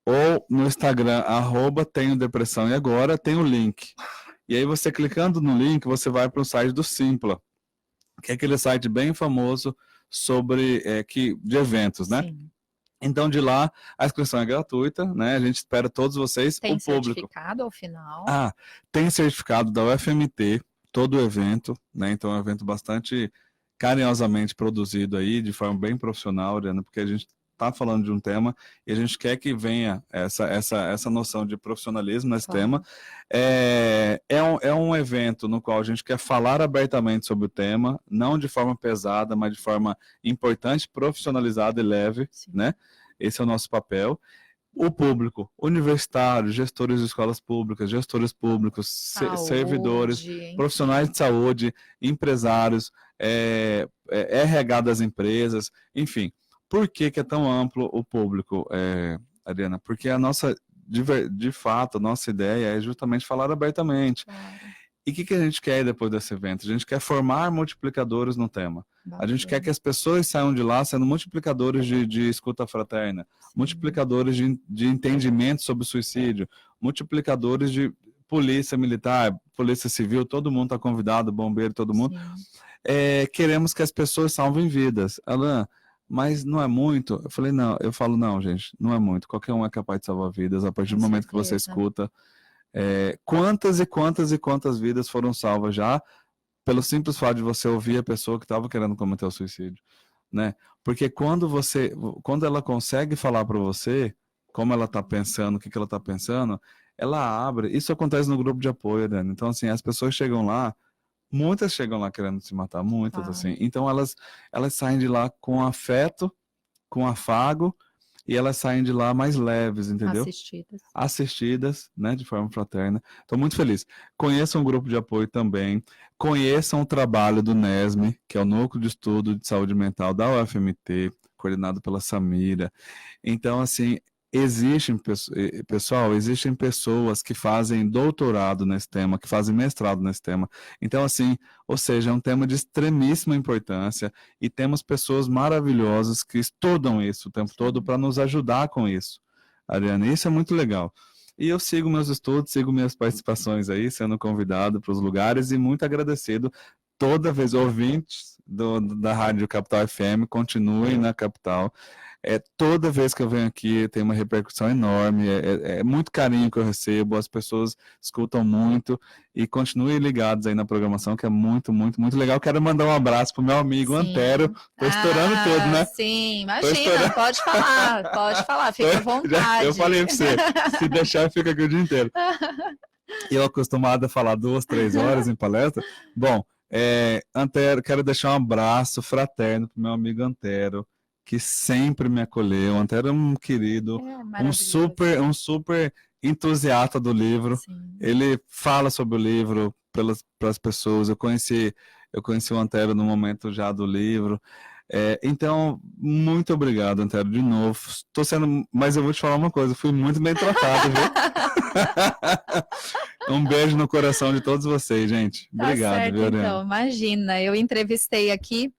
ou no Instagram, @tenhodepressãoeagora, tem o link. E aí você clicando no link, você vai para o site do Simpla, que é aquele site bem famoso de eventos, né? Sim. Então, de lá, a inscrição é gratuita, né? A gente espera todos vocês, Tem o público. certificado ao final? Tem certificado da UFMT, todo o evento, né? Então, é um evento bastante carinhosamente produzido aí, de forma bem profissional, Ariana, porque a gente está falando de um tema e a gente quer que venha essa noção de profissionalismo nesse tema. É um evento no qual a gente quer falar abertamente sobre o tema, não de forma pesada, mas de forma importante, profissionalizada e leve, né? Esse é o nosso papel. O público, universitários, gestores de escolas públicas, gestores públicos, servidores, profissionais de saúde, empresários, RH das empresas, enfim. Por que é tão amplo o público, Adriana? Porque de fato, a nossa ideia é justamente falar abertamente. E o que a gente quer depois desse evento? A gente quer formar multiplicadores no tema. A gente quer que as pessoas saiam de lá sendo multiplicadores de escuta fraterna, multiplicadores de entendimento sobre o suicídio, multiplicadores de polícia militar, polícia civil, todo mundo está convidado, bombeiro, todo mundo. Queremos que as pessoas salvem vidas. Alan, mas não é muito? Eu falo, não, gente, não é muito. Qualquer um é capaz de salvar vidas a partir do momento que você escuta. Quantas e quantas vidas foram salvas já pelo simples fato de você ouvir a pessoa que estava querendo cometer o suicídio, né? Porque quando ela consegue falar para você como ela está pensando, o que ela está pensando, ela abre. Isso acontece no grupo de apoio, Dani. Então, assim, as pessoas chegam lá, muitas chegam lá querendo se matar, muitas, assim. Então, elas saem de lá com afeto, com afago, e elas saem de lá mais leves, entendeu? Assistidas, né, de forma fraterna. Estou muito feliz. Conheçam o grupo de apoio também. Conheçam o trabalho do NESM, que é o Núcleo de Estudo de Saúde Mental da UFMT, coordenado pela Samira. Então, assim, existem pessoas que fazem doutorado nesse tema, que fazem mestrado nesse tema. Então, assim, ou seja, é um tema de extremíssima importância e temos pessoas maravilhosas que estudam isso o tempo todo para nos ajudar com isso, Ariana. Isso é muito legal. E eu sigo meus estudos, sigo minhas participações aí, sendo convidado para os lugares e muito agradecido. Toda vez, ouvintes da Rádio Capital FM, continuem na Capital. Toda vez que eu venho aqui tem uma repercussão enorme, é muito carinho que eu recebo, as pessoas escutam muito e continuem ligados aí na programação, que é muito, muito, muito legal. Quero mandar um abraço pro meu amigo Antero, tô estourando tudo, né? Sim, imagina, pode falar, fica à vontade. Eu falei pra você, se deixar eu fico aqui o dia inteiro. Eu acostumado a falar 2, 3 horas em palestra. Bom, Antero, quero deixar um abraço fraterno para o meu amigo Antero, que sempre me acolheu. Antero é um querido, um super entusiasta do livro. Sim. Ele fala sobre o livro para as pessoas. Eu conheci o Antero no momento já do livro. Então, muito obrigado, Antero, de novo. Mas eu vou te falar uma coisa, fui muito bem tratado, viu? Um beijo no coração de todos vocês, gente. Obrigado, tá certo, viu, Ariana? então, imagina, eu entrevistei aqui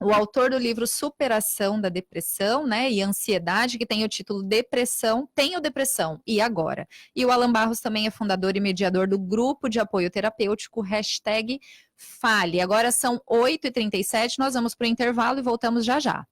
o autor do livro Superação da Depressão, né, e Ansiedade, que tem o título Depressão, Tenho Depressão, e Agora? E o Alan Barros também é fundador e mediador do grupo de apoio terapêutico #Fale. Agora são 8h37, nós vamos para o intervalo e voltamos já já.